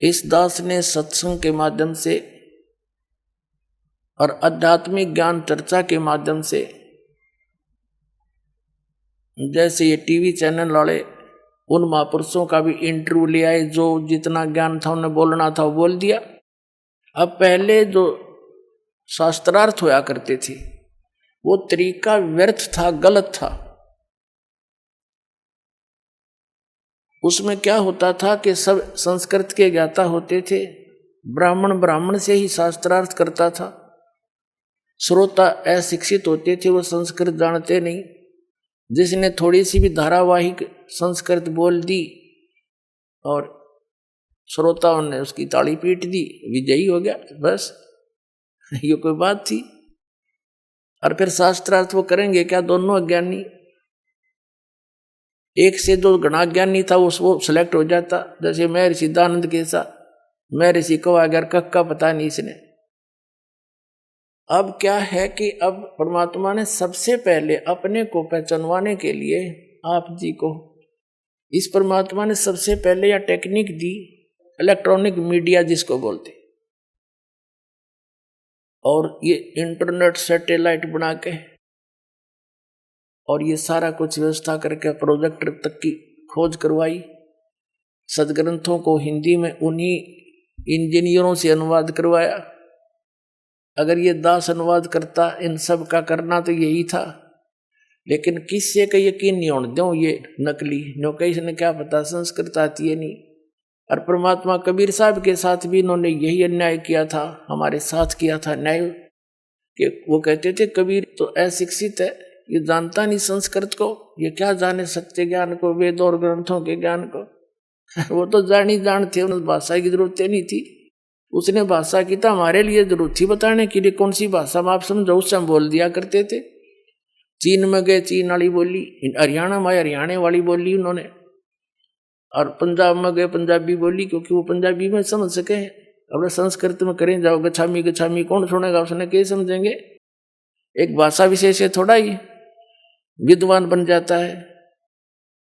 इस दास ने सत्संग के माध्यम से और आध्यात्मिक ज्ञान चर्चा के माध्यम से, जैसे ये टीवी चैनल वाले उन महापुरुषों का भी इंटरव्यू ले आए, जो जितना ज्ञान था उन्हें बोलना था वो बोल दिया। अब पहले जो शास्त्रार्थ होया करते थे वो तरीका व्यर्थ था, गलत था। उसमें क्या होता था कि सब संस्कृत के ज्ञाता होते थे, ब्राह्मण से ही शास्त्रार्थ करता था, श्रोता अशिक्षित होते थे, वो संस्कृत जानते नहीं। जिसने थोड़ी सी भी धारावाहिक संस्कृत बोल दी और श्रोताओं ने उसकी ताली पीट दी, विजयी हो गया, बस ये कोई बात थी। और फिर शास्त्रार्थ वो करेंगे क्या? दोनों अज्ञानी, एक से जो गणा ज्ञानी था वो सिलेक्ट हो जाता। जैसे मैं ऋषि दानंद के साथ, मैं ऋषि को अगर का पता नहीं इसने। अब क्या है कि अब परमात्मा ने सबसे पहले अपने को पहचानवाने के लिए आप जी को, इस परमात्मा ने सबसे पहले यह टेक्निक दी, इलेक्ट्रॉनिक मीडिया जिसको बोलते, और ये इंटरनेट सैटेलाइट बना के और ये सारा कुछ व्यवस्था करके प्रोजेक्टर तक की खोज करवाई। सदग्रंथों को हिंदी में उन्हीं इंजीनियरों से अनुवाद करवाया। अगर ये दास अनुवाद करता, इन सब का करना तो यही था, लेकिन किससे का यकीन नहीं होने दो, ये नकली नौकरी से क्या पता संस्कृत आती है नहीं। और परमात्मा कबीर साहब के साथ भी इन्होंने यही अन्याय किया था, हमारे साथ किया था न्याय, कि वो कहते थे कबीर तो अशिक्षित है, ये जानता नहीं संस्कृत को, ये क्या जाने सत्य ज्ञान को, वेद और ग्रंथों के ज्ञान को। वो तो जानते, उन्हें भाषा की जरूरत नहीं थी। उसने भाषा की तो हमारे लिए जरूरत थी बताने के लिए, कौन सी भाषा में आप समझो, उससे हम बोल दिया करते थे। चीन में गए चीन वाली बोली, हरियाणा में हरियाणा वाली बोली उन्होंने, और पंजाब में गए पंजाबी बोली, क्योंकि वो पंजाबी में समझ सके। अब संस्कृत में करें जाओ गछामी गछामी, कौन सुनेगा, उसने क्या समझेंगे। एक भाषा विशेष है, थोड़ा ही विद्वान बन जाता है।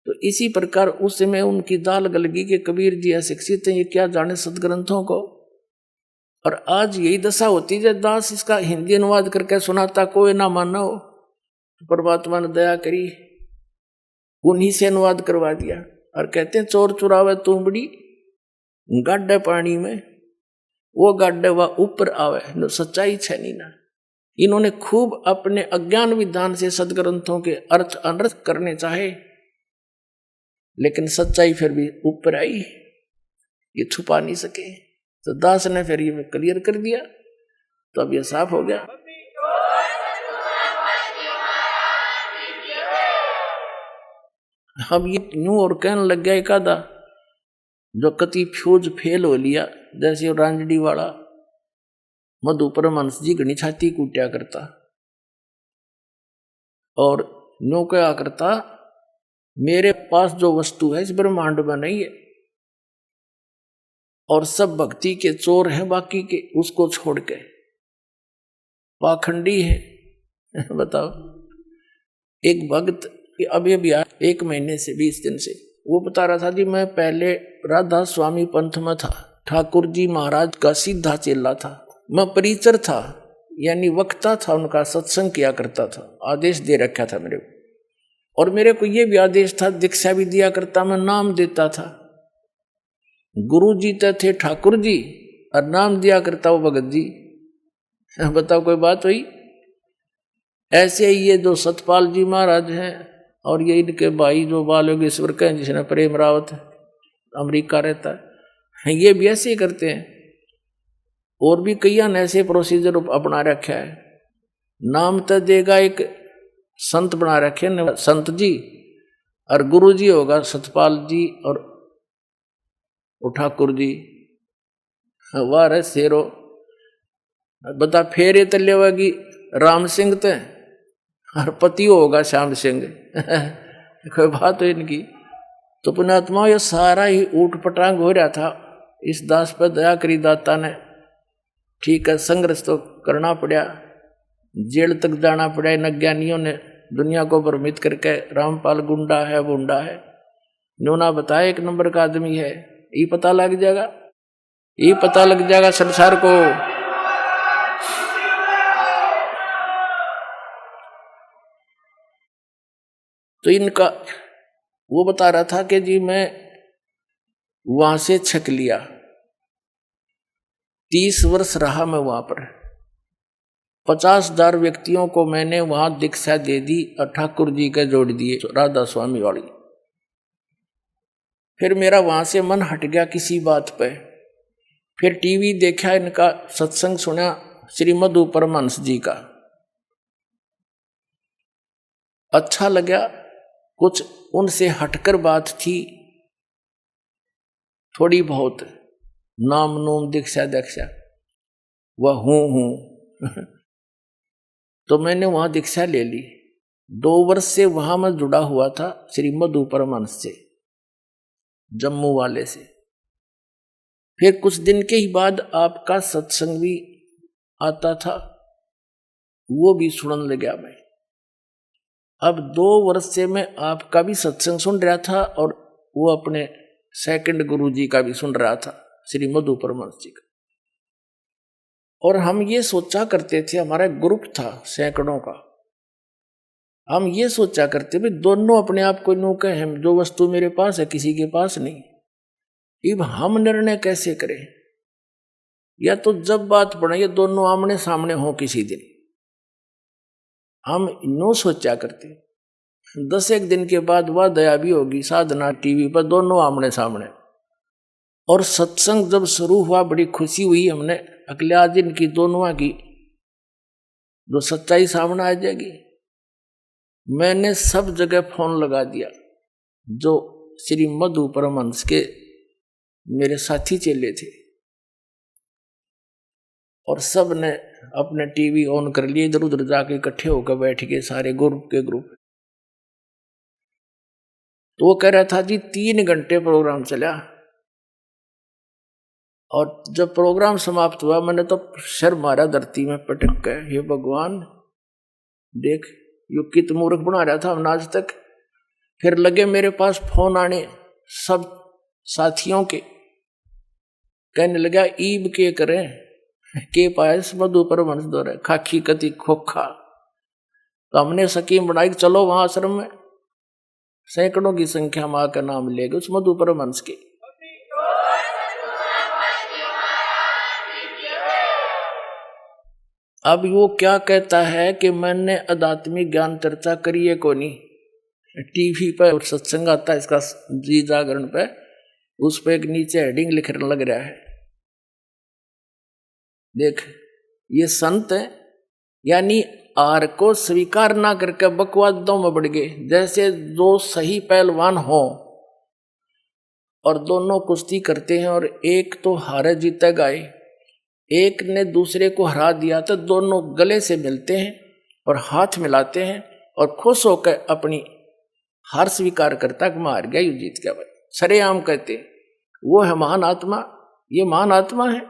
तो इसी प्रकार उस समय उनकी दाल गलगी के कबीर जी अशिक्षित हैं, ये क्या जाने सदग्रंथों को। और आज यही दशा होती है, जब दास इसका हिंदी अनुवाद करके सुनाता, कोई ना माना हो, तो परमात्मा ने दया करी, उन्हीं से अनुवाद करवा दिया। और कहते हैं चोर चुरावे तू बड़ी, गाड्डे पानी में, वो गाड्डे वह ऊपर आवे, न सच्चाई छे नहीं ना। इन्होंने खूब अपने अज्ञान विधान से सदग्रंथों के अर्थ अनर्थ करने चाहे, लेकिन सच्चाई फिर भी ऊपर आई, ये छुपा नहीं सके। तो दास ने फिर ये क्लियर कर दिया, तो अब ये साफ हो गया। अब ये यूं और कहने लग गया एक आधा जो कति फ्यूज फेल हो लिया, जैसे रांजड़ी वाला मधु परमहंस जी घनी छाती कूटा करता और यूं क्या करता, मेरे पास जो वस्तु है इस ब्रह्मांड में नहीं है, और सब भक्ति के चोर हैं बाकी के, उसको छोड़ के पाखंडी है। बताओ, एक भक्त अभी अभी 1 महीने से 20 दिन से वो बता रहा था जी, मैं पहले राधा स्वामी पंथ में था, ठाकुर जी महाराज का सीधा चेला था, मैं परिचर था यानी वक्ता था, उनका सत्संग किया करता था, आदेश दे रखा था मेरे को, और मेरे को ये भी आदेश था, दीक्षा भी दिया करता, मैं नाम देता था। गुरु जी तो थे ठाकुर जी और नाम दिया करता वो भगत जी। बताओ कोई बात हुई? ऐसे ही ये जो सतपाल जी महाराज हैं और ये इनके भाई जो बालोगेश्वर के हैं, जिसने प्रेम रावत अमेरिका रहता है, ये भी ऐसे ही करते हैं। और भी कई ऐसे प्रोसीजर अपना रखा है। नाम तो देगा एक संत बना रखे न संत जी, और गुरु जी होगा सतपाल जी और ठाकुर जी। वाह रे शेरो, बता फेरे तले होगी राम सिंह ते और पति होगा श्याम सिंह। कोई बात हो इनकी। तो पुण्यात्मा ये सारा ही ऊट पटांग हो रहा था। इस दास पर दया करी दाता ने। ठीक है, संघर्ष तो करना पड़ा, जेल तक जाना पड़ा। इन अज्ञानियों ने दुनिया को भ्रमित करके रामपाल गुंडा है गुंडा है, नोना बताया 1 नंबर का आदमी है। ये पता लग जाएगा, ये पता लग जाएगा संसार को। तो इनका वो बता रहा था कि जी मैं वहां से छक लिया, 30 वर्ष रहा मैं वहां पर, 50,000 व्यक्तियों को मैंने वहां दीक्षा दे दी और ठाकुर जी के जोड़ दिए राधा स्वामी वाली। फिर मेरा वहां से मन हट गया किसी बात पे। फिर टीवी देखा, इनका सत्संग सुना श्री मधु परमहंस जी का, अच्छा लगा। कुछ उनसे हटकर बात थी थोड़ी बहुत, नाम नूम दीक्षा दीक्षा वह हूं तो मैंने वहां दीक्षा ले ली। 2 वर्ष से वहां मैं जुड़ा हुआ था श्री मधु परमहंस से, जम्मू वाले से। फिर कुछ दिन के ही बाद आपका सत्संग भी आता था, वो भी सुनने लगा मैं। अब 2 वर्ष से मैं आपका भी सत्संग सुन रहा था और वो अपने सेकंड गुरु जी का भी सुन रहा था, श्री मधु परमहंस जी का। और हम ये सोचा करते थे, हमारा ग्रुप था सैकड़ों का, हम ये सोचा करते भी दोनों अपने आप को नो कहें, जो वस्तु मेरे पास है किसी के पास नहीं। अब हम निर्णय कैसे करें? या तो जब बात पड़े ये दोनों आमने सामने हो किसी दिन, हम नो सोचा करते। 10 दिन के बाद वह दया भी होगी, साधना टीवी पर दोनों आमने सामने। और सत्संग जब शुरू हुआ बड़ी खुशी हुई हमने, अगले आज दिन की दोनों की जो सच्चाई सामने आ जाएगी। मैंने सब जगह फोन लगा दिया, जो श्री मधु परमहंस के मेरे साथी चेले थे, और सब ने अपने टीवी ऑन कर लिए, इधर उधर जाके इकट्ठे होकर बैठ गए सारे ग्रुप के ग्रुप। तो वो कह रहा था जी 3 घंटे प्रोग्राम चला, और जब प्रोग्राम समाप्त हुआ मैंने तो सर मारा धरती में पटक गए, हे भगवान देख यो कित मूर्ख बना रहा था हमने आज तक। फिर लगे मेरे पास फोन आने सब साथियों के, कहने लगा ईब के करें के पायस मधु परमहंस दौरे खाखी कति खोखा। तो हमने स्कीम बनाई, चलो वहां आश्रम में सैकड़ों की संख्या में आकर नाम ले गए उस मधु परमहंस के। अब वो क्या कहता है कि मैंने आध्यात्मिक ज्ञान चर्चा करी है को नहीं, टीवी पे और सत्संग आता है इसका जी जागरण पे, उस पे एक नीचे हेडिंग लिखने लग रहा है, देख ये संत है, यानी आर को स्वीकार ना करके बकवादों में बढ़ गए। जैसे दो सही पहलवान हो और दोनों कुश्ती करते हैं और एक तो हारे जीते गए, एक ने दूसरे को हरा दिया, तो दोनों गले से मिलते हैं और हाथ मिलाते हैं और खुश होकर अपनी हार स्वीकार करता कि मैं हार गया, यू जीत गया भाई, सरेआम कहते वो है महान आत्मा, ये महान आत्मा है।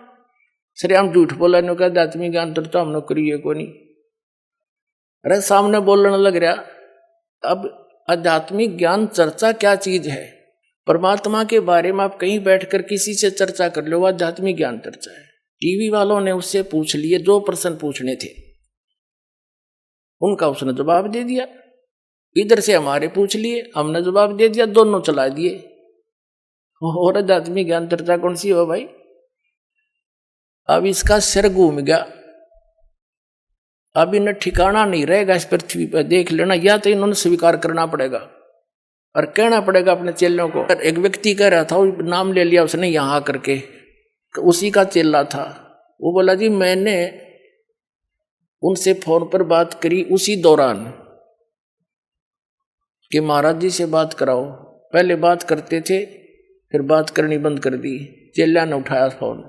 सरेआम झूठ बोला नो, कहते आत्मिक ज्ञान तो हमने करिए को नहीं, अरे सामने बोलने लग रहा। अब आध्यात्मिक ज्ञान चर्चा क्या चीज है? परमात्मा के बारे में आप कहीं बैठकर किसी से चर्चा कर लो, आध्यात्मिक ज्ञान चर्चा है। टीवी वालों ने उससे पूछ लिए जो प्रश्न पूछने थे, उनका उसने जवाब दे दिया, इधर से हमारे पूछ लिए, हमने जवाब दे दिया, दोनों चला दिए। और आध्यात्मिक ज्ञान चर्चा कौन सी हो भाई? अब इसका सिर घूम गया, अब इन्हें ठिकाना नहीं रहेगा इस पृथ्वी पर, देख लेना। या तो इन्होंने स्वीकार करना पड़ेगा और कहना पड़ेगा अपने चेलों को। एक व्यक्ति कह रहा था, वो नाम ले लिया उसने यहाँ आकर के, उसी का चेला था, वो बोला जी मैंने उनसे फोन पर बात करी उसी दौरान कि महाराज जी से बात कराओ। पहले बात करते थे, फिर बात करनी बंद कर दी। चेला ने उठाया फोन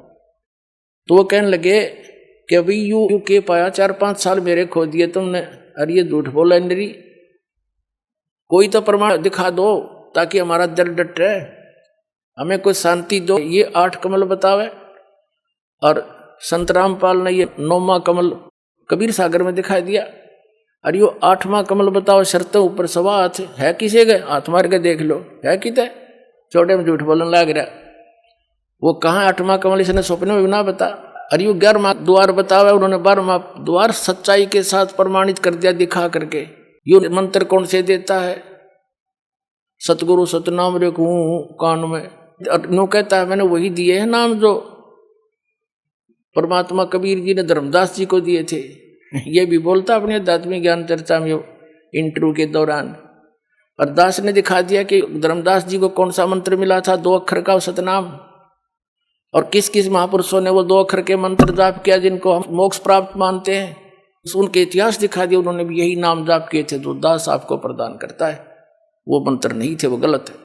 तो वो कहने लगे कि अभी यू के पाया, 4-5 साल मेरे खो दिए तुमने, अरे ये झूठ बोला इंद्री, कोई तो प्रमाण दिखा दो ताकि हमारा दिल डटे, हमें कोई शांति दो। ये 8 कमल बतावे और संत रामपाल ने ये 9वां कमल कबीर सागर में दिखाई दिया, अरे यो 8वां कमल बताओ, शर्त ऊपर सवा हाथ है, किसे गए हाथ मार के देख लो है किते, छोटे में झूठ बोलने लग रहा। वो कहाँ 8वां कमल इसने सपने में भी ना बता। अरे यो 11वां द्वार बतावे, उन्होंने 12वां द्वार सच्चाई के साथ प्रमाणित कर दिया दिखा करके। यो मंत्र कौन से देता है? सतगुरु सतनाम रे कान में, नो कहता है मैंने वही दिए हैं नाम जो परमात्मा कबीर जी ने धर्मदास जी को दिए थे। ये भी बोलता अपने आध्यात्मिक ज्ञान चर्चा में इंटरव्यू के दौरान। और दास ने दिखा दिया कि धर्मदास जी को कौन सा मंत्र मिला था, 2 अक्षर का सतनाम, और किस किस महापुरुषों ने वो 2 अक्षर के मंत्र जाप किया जिनको हम मोक्ष प्राप्त मानते हैं। उनके इतिहास दिखा दिया, उन्होंने भी यही नाम जाप किए थे जो दास आपको प्रदान करता है। वो मंत्र नहीं थे, वो गलत है।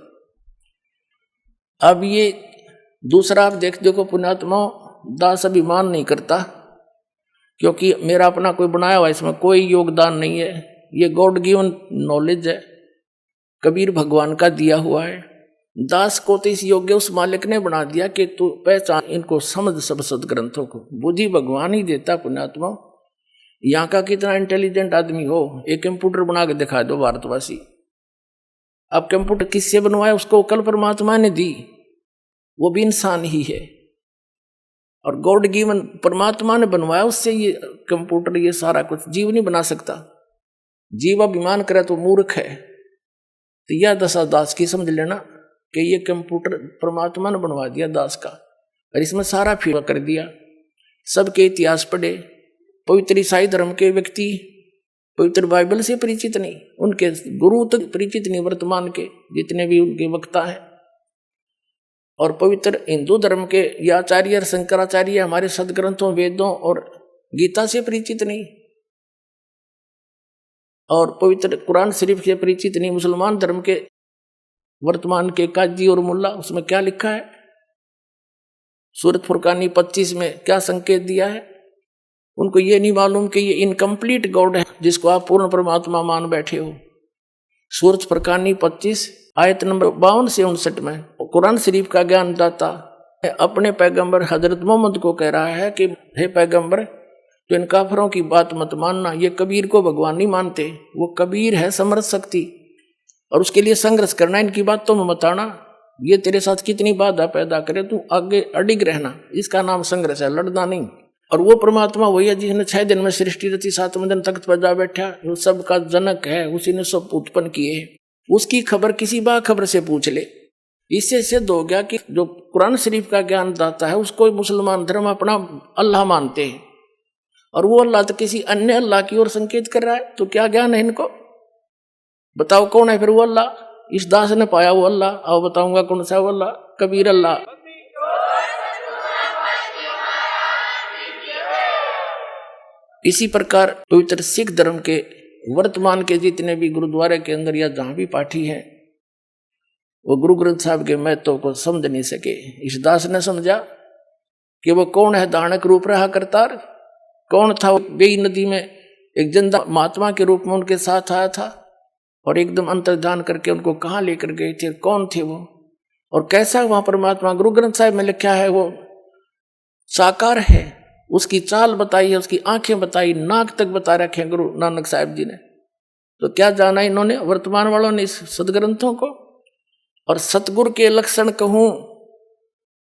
अब ये दूसरा आप देखो पुण्यात्मा, दास अभिमान नहीं करता क्योंकि मेरा अपना कोई बनाया हुआ, इसमें कोई योगदान नहीं है, ये गॉड गिवन नॉलेज है, कबीर भगवान का दिया हुआ है। दास को तो इस योग्य उस मालिक ने बना दिया कि तू पहचान इनको, समझ सब सदग्रंथों को। बुद्धि भगवान ही देता पुण्यात्मा। यहाँ का कितना इंटेलिजेंट आदमी हो, एक कंप्यूटर बना के दिखा दो भारतवासी। अब कंप्यूटर किससे बनवाया? उसको कल परमात्मा ने दी, वो भी इंसान ही है। और गॉड गिवन परमात्मा ने बनवाया, उससे ये कंप्यूटर ये सारा कुछ जीव नहीं बना सकता। जीव अभिमान करे तो मूर्ख है। तो यह दशा दास की समझ लेना कि ये कंप्यूटर परमात्मा ने बनवा दिया दास का, और इसमें सारा फिर कर दिया। सबके इतिहास पढ़े, पवित्र ईसाई धर्म के व्यक्ति पवित्र बाइबल से परिचित नहीं, उनके गुरु तक परिचित नहीं, वर्तमान के जितने भी उनके वक्ता हैं। और पवित्र हिंदू धर्म के ये आचार्य शंकराचार्य हमारे सदग्रंथों वेदों और गीता से परिचित नहीं, और पवित्र कुरान शरीफ से परिचित नहीं। मुसलमान धर्म के वर्तमान के काजी और मुल्ला, उसमें क्या लिखा है? सूरत फुरकानी 25 में क्या संकेत दिया है? उनको ये नहीं मालूम कि ये इनकम्प्लीट गॉड है जिसको आप पूर्ण परमात्मा मान बैठे हो। सूरत फुरकानी 25 आयत नंबर 52 से 59 में कुरान शरीफ का ज्ञान दाता अपने पैगंबर हजरत मोहम्मद को कह रहा है कि हे पैगंबर, तो इन काफरों की बात मत मानना। ये कबीर को भगवान नहीं मानते, वो कबीर है समर्थ शक्ति, और उसके लिए संघर्ष करना, इनकी बात तो मत आना। ये तेरे साथ कितनी बाधा पैदा करे, तू आगे अडिग रहना, इसका नाम संघर्ष है, लड़ना नहीं। और वो परमात्मा वही है जिसने 6 दिन में सृष्टि रची, 7वें दिन तख्त पर जा बैठा, वो सबका जनक है, उसी ने सब उत्पन्न किए। उसकी खबर किसी बाखबर से पूछ ले। इससे सिद्ध हो गया कि जो कुरान शरीफ का ज्ञान दाता है उसको मुसलमान धर्म अपना अल्लाह मानते हैं, और वो अल्लाह तो किसी अन्य अल्लाह की ओर संकेत कर रहा है। तो क्या ज्ञान है इनको? बताओ कौन है फिर वो अल्लाह? इस दास ने पाया वो अल्लाह। आओ बताऊंगा कौन सा वो अल्लाह। कबीर अल्लाह। इसी प्रकार पवित्र सिख धर्म के वर्तमान के जितने भी गुरुद्वारे के अंदर या जहां भी पाठी हैं, वो गुरु ग्रंथ साहब के महत्व को समझ नहीं सके। इस दास ने समझा कि वो कौन है दानक रूप रहा करतार। कौन था वो? बेई नदी में एक जिंदा महात्मा के रूप में उनके साथ आया था और एकदम अंतर्ध्यान करके उनको कहाँ लेकर गए थे, कौन थे वो और कैसा वहां परमात्मा। गुरु ग्रंथ साहिब में लिखा है वो साकार है। उसकी चाल बताई है, उसकी आंखें बताई, नाक तक बता रखे हैं गुरु नानक साहिब जी ने। तो क्या जाना इन्होंने वर्तमान वालों ने इस सदग्रंथों को। और सतगुरु के लक्षण कहूं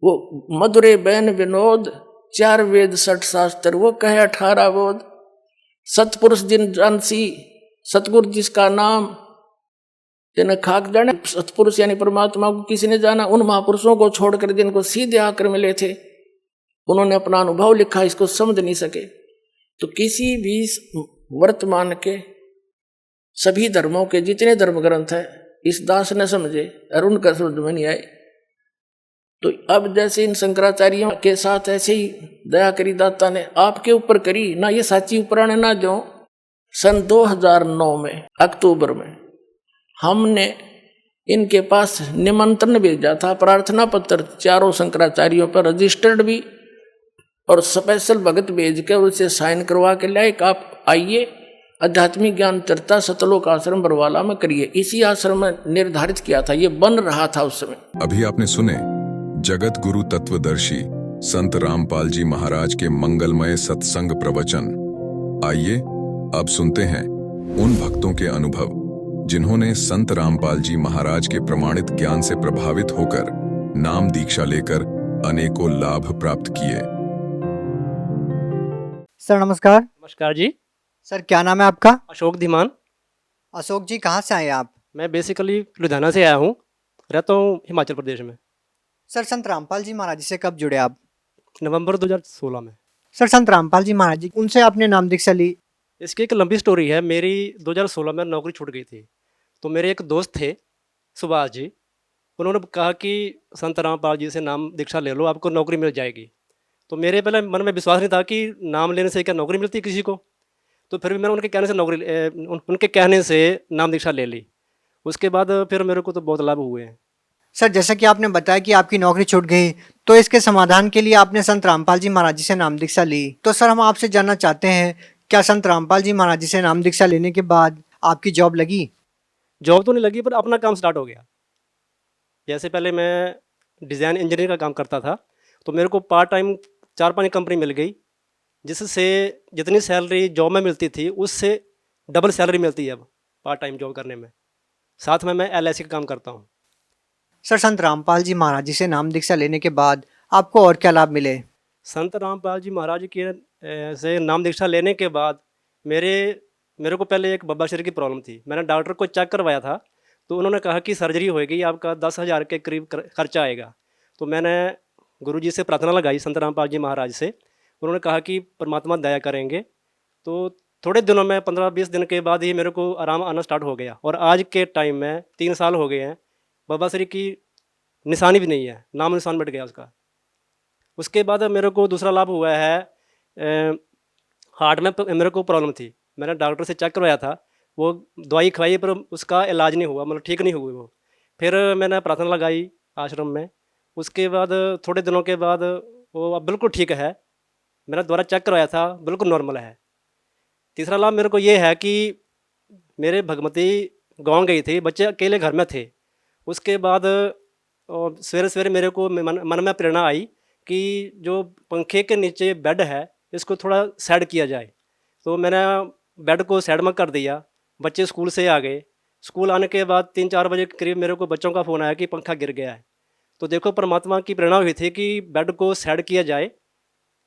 वो मधुरे बैन विनोद, 4 वेद 60 शास्त्र, वो कहे 18 बोध। सतपुरुष जिन जानसी, सतगुरु जिसका नाम जिन्हें खाक जाने। सतपुरुष यानी परमात्मा को किसी ने जाना? उन महापुरुषों को छोड़कर जिनको सीधे आकर मिले थे, उन्होंने अपना अनुभव लिखा, इसको समझ नहीं सके। तो किसी भी वर्तमान के सभी धर्मों के जितने धर्म ग्रंथ है इस दास ने समझे और उनका समझ में नहीं आए। तो अब जैसे इन शंकराचार्यों के साथ ऐसे ही दया करी दाता ने आपके ऊपर करी ना। ये साची उपराणे ना जो सन 2009 में अक्टूबर में हमने इनके पास निमंत्रण भेजा था, प्रार्थना पत्र 4 शंकराचार्यों पर रजिस्टर्ड भी और स्पेशल भगत भेज के उसे साइन करवा के लाए कि आप आइए आध्यात्मिक ज्ञान चर्चा सतलोक आश्रम बरवाला में करिए। इसी आश्रम में निर्धारित किया था, ये बन रहा था उस समय। अभी आपने सुने जगत गुरु तत्वदर्शी संत रामपाल जी महाराज के मंगलमय सत्संग प्रवचन। आइए अब सुनते हैं उन भक्तों के अनुभव जिन्होंने संत रामपाल जी महाराज के प्रमाणित ज्ञान से प्रभावित होकर नाम दीक्षा लेकर अनेकों लाभ प्राप्त किए। सर नमस्कार। नमस्कार जी। सर क्या नाम है आपका? अशोक धीमान। अशोक जी कहाँ से आए आप? मैं बेसिकली लुधियाना से आया हूँ, रहता हूँ हिमाचल प्रदेश में। सर संत रामपाल जी महाराज जी से कब जुड़े आप? नवंबर 2016 में। सर संत रामपाल जी महाराज जी, उनसे आपने नाम दीक्षा ली? इसकी एक लंबी स्टोरी है। मेरी 2016 में नौकरी छूट गई थी, तो मेरे एक दोस्त थे सुभाष जी, उन्होंने कहा कि संत रामपाल जी से नाम दीक्षा ले लो, आपको नौकरी मिल जाएगी। तो मेरे पहले मन में विश्वास नहीं था कि नाम लेने से क्या नौकरी मिलती है किसी को। तो फिर भी मैंने उनके कहने से नाम दीक्षा ले ली। उसके बाद फिर मेरे को तो बहुत लाभ हुए हैं। सर जैसा कि आपने बताया कि आपकी नौकरी छूट गई, तो इसके समाधान के लिए आपने संत रामपाल जी महाराज जी से नाम दीक्षा ली। तो सर हम आपसे जानना चाहते हैं, क्या संत रामपाल जी महाराज जी से नाम दीक्षा लेने के बाद आपकी जॉब लगी? जॉब तो नहीं लगी, पर अपना काम स्टार्ट हो गया। जैसे पहले मैं डिज़ाइन इंजीनियर का काम करता था, तो मेरे को पार्ट टाइम 4-5 कंपनी मिल गई, जिससे जितनी सैलरी जॉब में मिलती थी उससे डबल सैलरी मिलती है अब पार्ट टाइम जॉब करने में। साथ में मैं LIC का काम करता हूँ। सर संत रामपाल जी महाराज जी से नाम दीक्षा लेने के बाद आपको और क्या लाभ मिले? संत रामपाल जी महाराज के से नाम दीक्षा लेने के बाद मेरे को पहले एक बब्बाशर की प्रॉब्लम थी। मैंने डॉक्टर को चेक करवाया था, तो उन्होंने कहा कि सर्जरी होएगी, आपका 10,000 के करीब खर्चा आएगा। तो मैंने गुरुजी से प्रार्थना लगाई संत रामपाल जी महाराज से। उन्होंने कहा कि परमात्मा दया करेंगे। तो थोड़े दिनों में 15-20 दिन के बाद ही मेरे को आराम आना स्टार्ट हो गया। और आज के टाइम में 3 साल हो गए हैं, बब्बाशरी की निशानी भी नहीं है, नाम निशान मिट गया उसका। उसके बाद मेरे को दूसरा लाभ हुआ है, हार्ट में मेरे को प्रॉब्लम थी। मैंने डॉक्टर से चेक करवाया था, वो दवाई खवाई पर उसका इलाज नहीं हुआ, मतलब ठीक नहीं हुई वो। फिर मैंने प्रार्थना लगाई आश्रम में। उसके बाद थोड़े दिनों के बाद वो अब बिल्कुल ठीक है। मैंने दोबारा चेक करवाया था, बिल्कुल नॉर्मल है। तीसरा लाभ मेरे को ये है कि मेरे भगवती गाँव गई थी, बच्चे अकेले घर में थे। उसके बाद सवेरे सवेरे मेरे को मन में प्रेरणा आई कि जो पंखे के नीचे बेड है इसको थोड़ा साइड किया जाए। तो मैंने बेड को साइड में कर दिया। बच्चे स्कूल से आ गए। स्कूल आने के बाद 3-4 बजे के करीब मेरे को बच्चों का फ़ोन आया कि पंखा गिर गया है। तो देखो परमात्मा की प्रेरणा हुई थी कि बेड को साइड किया जाए,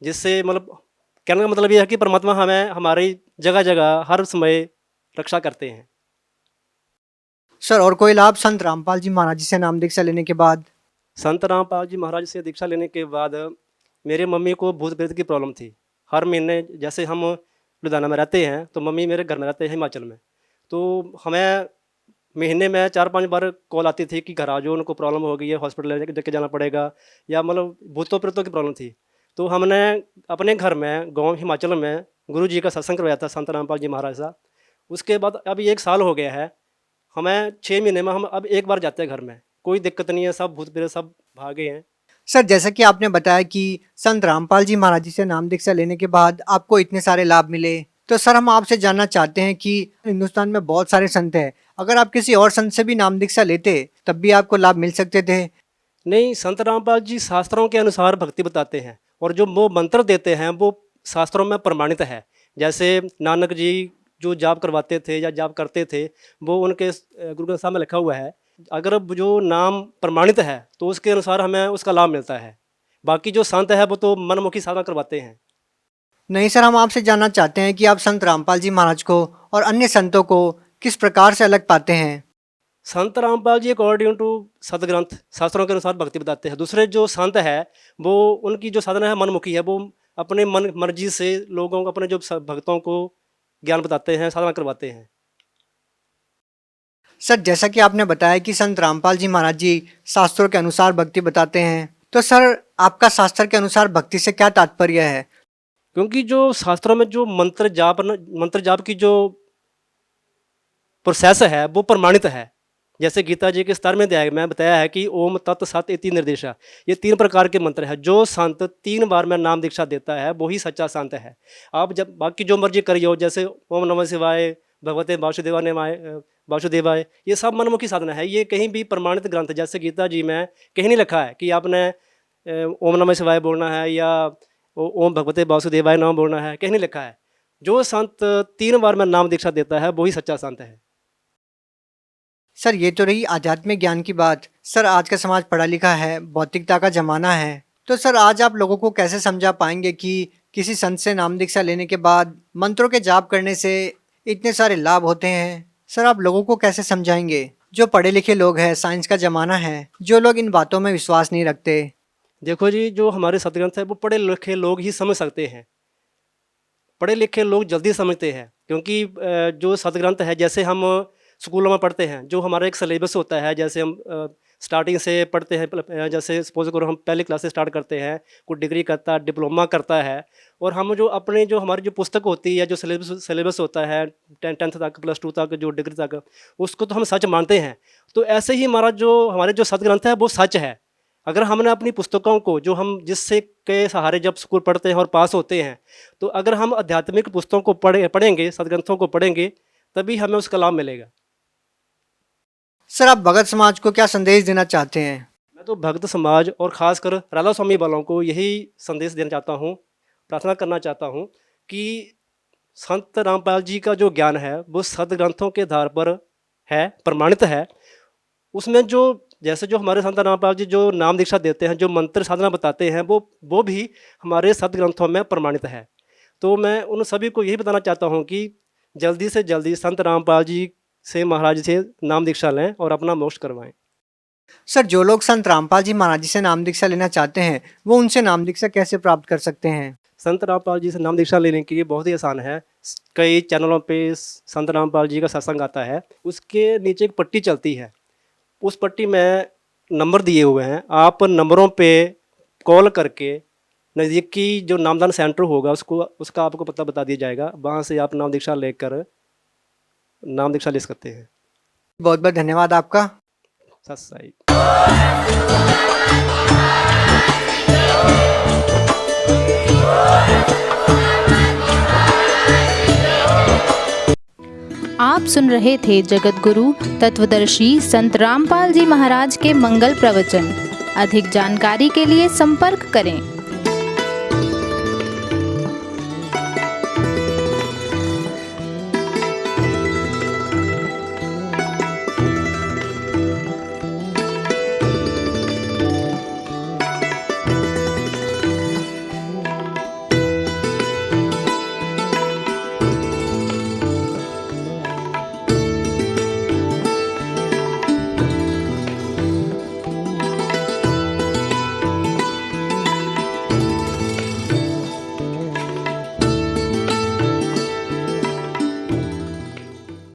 जिससे मतलब कहने का मतलब यह है कि परमात्मा हमें हमारी जगह जगह हर समय रक्षा करते हैं। सर और कोई लाभ संत रामपाल जी महाराज जी से नाम दीक्षा लेने के बाद? संत रामपाल जी महाराज से दीक्षा लेने के बाद मेरे मम्मी को भूत प्रेत की प्रॉब्लम थी। हर महीने जैसे हम लुधियाना में रहते हैं तो मम्मी मेरे घर में रहते हैं हिमाचल में, तो हमें महीने में 4-5 बार कॉल आती थी कि घर आ जाओ, उनको प्रॉब्लम हो गई है, हॉस्पिटल लेके जाना पड़ेगा, या मतलब भूतों प्रेतों की प्रॉब्लम थी। तो हमने अपने घर में गांव हिमाचल में गुरु जी का सत्संग करवाया था, संत रामपाल जी महाराज साहब। उसके बाद अभी 1 साल हो गया है, हमें 6 महीने में हम अब 1 बार जाते हैं घर में, कोई दिक्कत नहीं है, सब भूत प्रेत सब भागे हैं। सर जैसा कि आपने बताया कि संत रामपाल जी महाराज जी से नाम दीक्षा लेने के बाद आपको इतने सारे लाभ मिले, तो सर हम आपसे जानना चाहते हैं कि हिंदुस्तान में बहुत सारे संत हैं, अगर आप किसी और संत से भी नाम दीक्षा लेते तब भी आपको लाभ मिल सकते थे? नहीं, संत रामपाल जी शास्त्रों के अनुसार भक्ति बताते हैं और जो वो मंत्र देते हैं वो शास्त्रों में प्रमाणित है। जैसे नानक जी जो जाप करवाते थे या जाप करते थे, वो उनके गुरु ग्रंथ साहब में लिखा हुआ है। अगर जो नाम प्रमाणित है तो उसके अनुसार हमें उसका लाभ मिलता है। बाकी जो संत है वो तो मनमुखी साधना करवाते हैं। नहीं सर, हम आपसे जानना चाहते हैं कि आप संत रामपाल जी महाराज को और अन्य संतों को किस प्रकार से अलग पाते हैं? संत रामपाल जी अकॉर्डिंग टू सदग्रंथ शास्त्रों के अनुसार भक्ति बताते हैं। दूसरे जो संत है वो उनकी जो साधना है मनमुखी है, वो अपने मन मर्जी से लोगों को, अपने जो भक्तों को ज्ञान बताते हैं, साधना करवाते हैं। सर जैसा कि आपने बताया कि संत रामपाल जी महाराज जी शास्त्रों के अनुसार भक्ति बताते हैं, तो सर आपका शास्त्र के अनुसार भक्ति से क्या तात्पर्य है? क्योंकि जो शास्त्रों में जो मंत्र जाप की जो प्रोसेस है वो प्रमाणित है। जैसे गीता जी के 17वें अध्याय में बताया है कि ओम तत् सत इति निर्देशा, ये 3 प्रकार के मंत्र है। जो संत 3 बार में नाम दीक्षा देता है वही सच्चा संत है। आप जब बाकी जो मर्जी करिए, जैसे ओम नमः शिवाय, भगवते वासुदेवाय, ये सब मनमुखी साधना है। ये कहीं भी प्रमाणित ग्रंथ जैसे गीता जी में कहीं नहीं लिखा है कि आपने ओम नमः शिवाय बोलना है या ओम भगवते वासुदेवाय नाम बोलना है, कहीं नहीं लिखा है। जो संत 3 बार में नाम दीक्षा देता है वही सच्चा संत है। सर ये तो रही आध्यात्मिक ज्ञान की बात। सर आज का समाज पढ़ा लिखा है, भौतिकता का जमाना है, तो सर आज आप लोगों को कैसे समझा पाएंगे कि किसी संत से नाम दीक्षा लेने के बाद मंत्रों के जाप करने से इतने सारे लाभ होते हैं? सर आप लोगों को कैसे समझाएंगे? जो पढ़े लिखे लोग हैं, साइंस का जमाना है, जो लोग इन बातों में विश्वास नहीं रखते। देखो जी, जो हमारे सतग्रंथ है वो पढ़े लिखे लोग ही समझ सकते हैं। पढ़े लिखे लोग जल्दी समझते हैं, क्योंकि जो सतग्रंथ है, जैसे हम स्कूलों में पढ़ते हैं, जो हमारा एक सिलेबस होता है, जैसे हम स्टार्टिंग से पढ़ते हैं। जैसे सपोज करो हम पहली क्लास से स्टार्ट करते हैं, कोई डिग्री करता है, डिप्लोमा करता है, और हम जो अपने जो हमारी जो पुस्तक होती है, जो सिलेबस होता है 10th तक, +2 तक, जो डिग्री तक, उसको तो हम सच मानते हैं। तो ऐसे ही हमारे जो सतग्रंथ है वो सच है। अगर हमने अपनी पुस्तकों को, जो हम जिससे के सहारे जब स्कूल पढ़ते हैं और पास होते हैं, तो अगर हम आध्यात्मिक पुस्तकों को पढ़ेंगे, सतग्रंथों को पढ़ेंगे, तभी हमें उसका लाभ मिलेगा। सर आप भगत समाज को क्या संदेश देना चाहते हैं? मैं तो भक्त समाज और ख़ासकर राधा स्वामी वालों को यही संदेश देना चाहता हूँ, प्रार्थना करना चाहता हूँ कि संत रामपाल जी का जो ज्ञान है वो सदग्रंथों के आधार पर है, प्रमाणित है। उसमें जो जैसे जो हमारे संत रामपाल जी जो नाम दीक्षा देते हैं, जो मंत्र साधना बताते हैं, वो भी हमारे सदग्रंथों में प्रमाणित है। तो मैं उन सभी को यही बताना चाहता हूँ कि जल्दी से जल्दी संत रामपाल जी से, महाराज से नाम दीक्षा लें और अपना मोक्ष करवाएं। सर जो लोग संत रामपाल जी महाराज जी से नाम दीक्षा लेना चाहते हैं, वो उनसे नाम दीक्षा कैसे प्राप्त कर सकते हैं? संत रामपाल जी से नाम दीक्षा लेने के लिए बहुत ही आसान है। कई चैनलों पे संत रामपाल जी का सत्संग आता है, उसके नीचे एक पट्टी चलती है, उस पट्टी में नंबर दिए हुए हैं। आप नंबरों पे कॉल करके नज़दीकी जो नामदान सेंटर होगा उसका आपको पता बता दिया जाएगा। वहाँ से आप नाम दीक्षा लेकर नाम दीक्षा ले सकते हैं। बहुत बहुत धन्यवाद आपका। सत साई। आप सुन रहे थे जगत गुरु तत्वदर्शी संत रामपाल जी महाराज के मंगल प्रवचन। अधिक जानकारी के लिए संपर्क करें।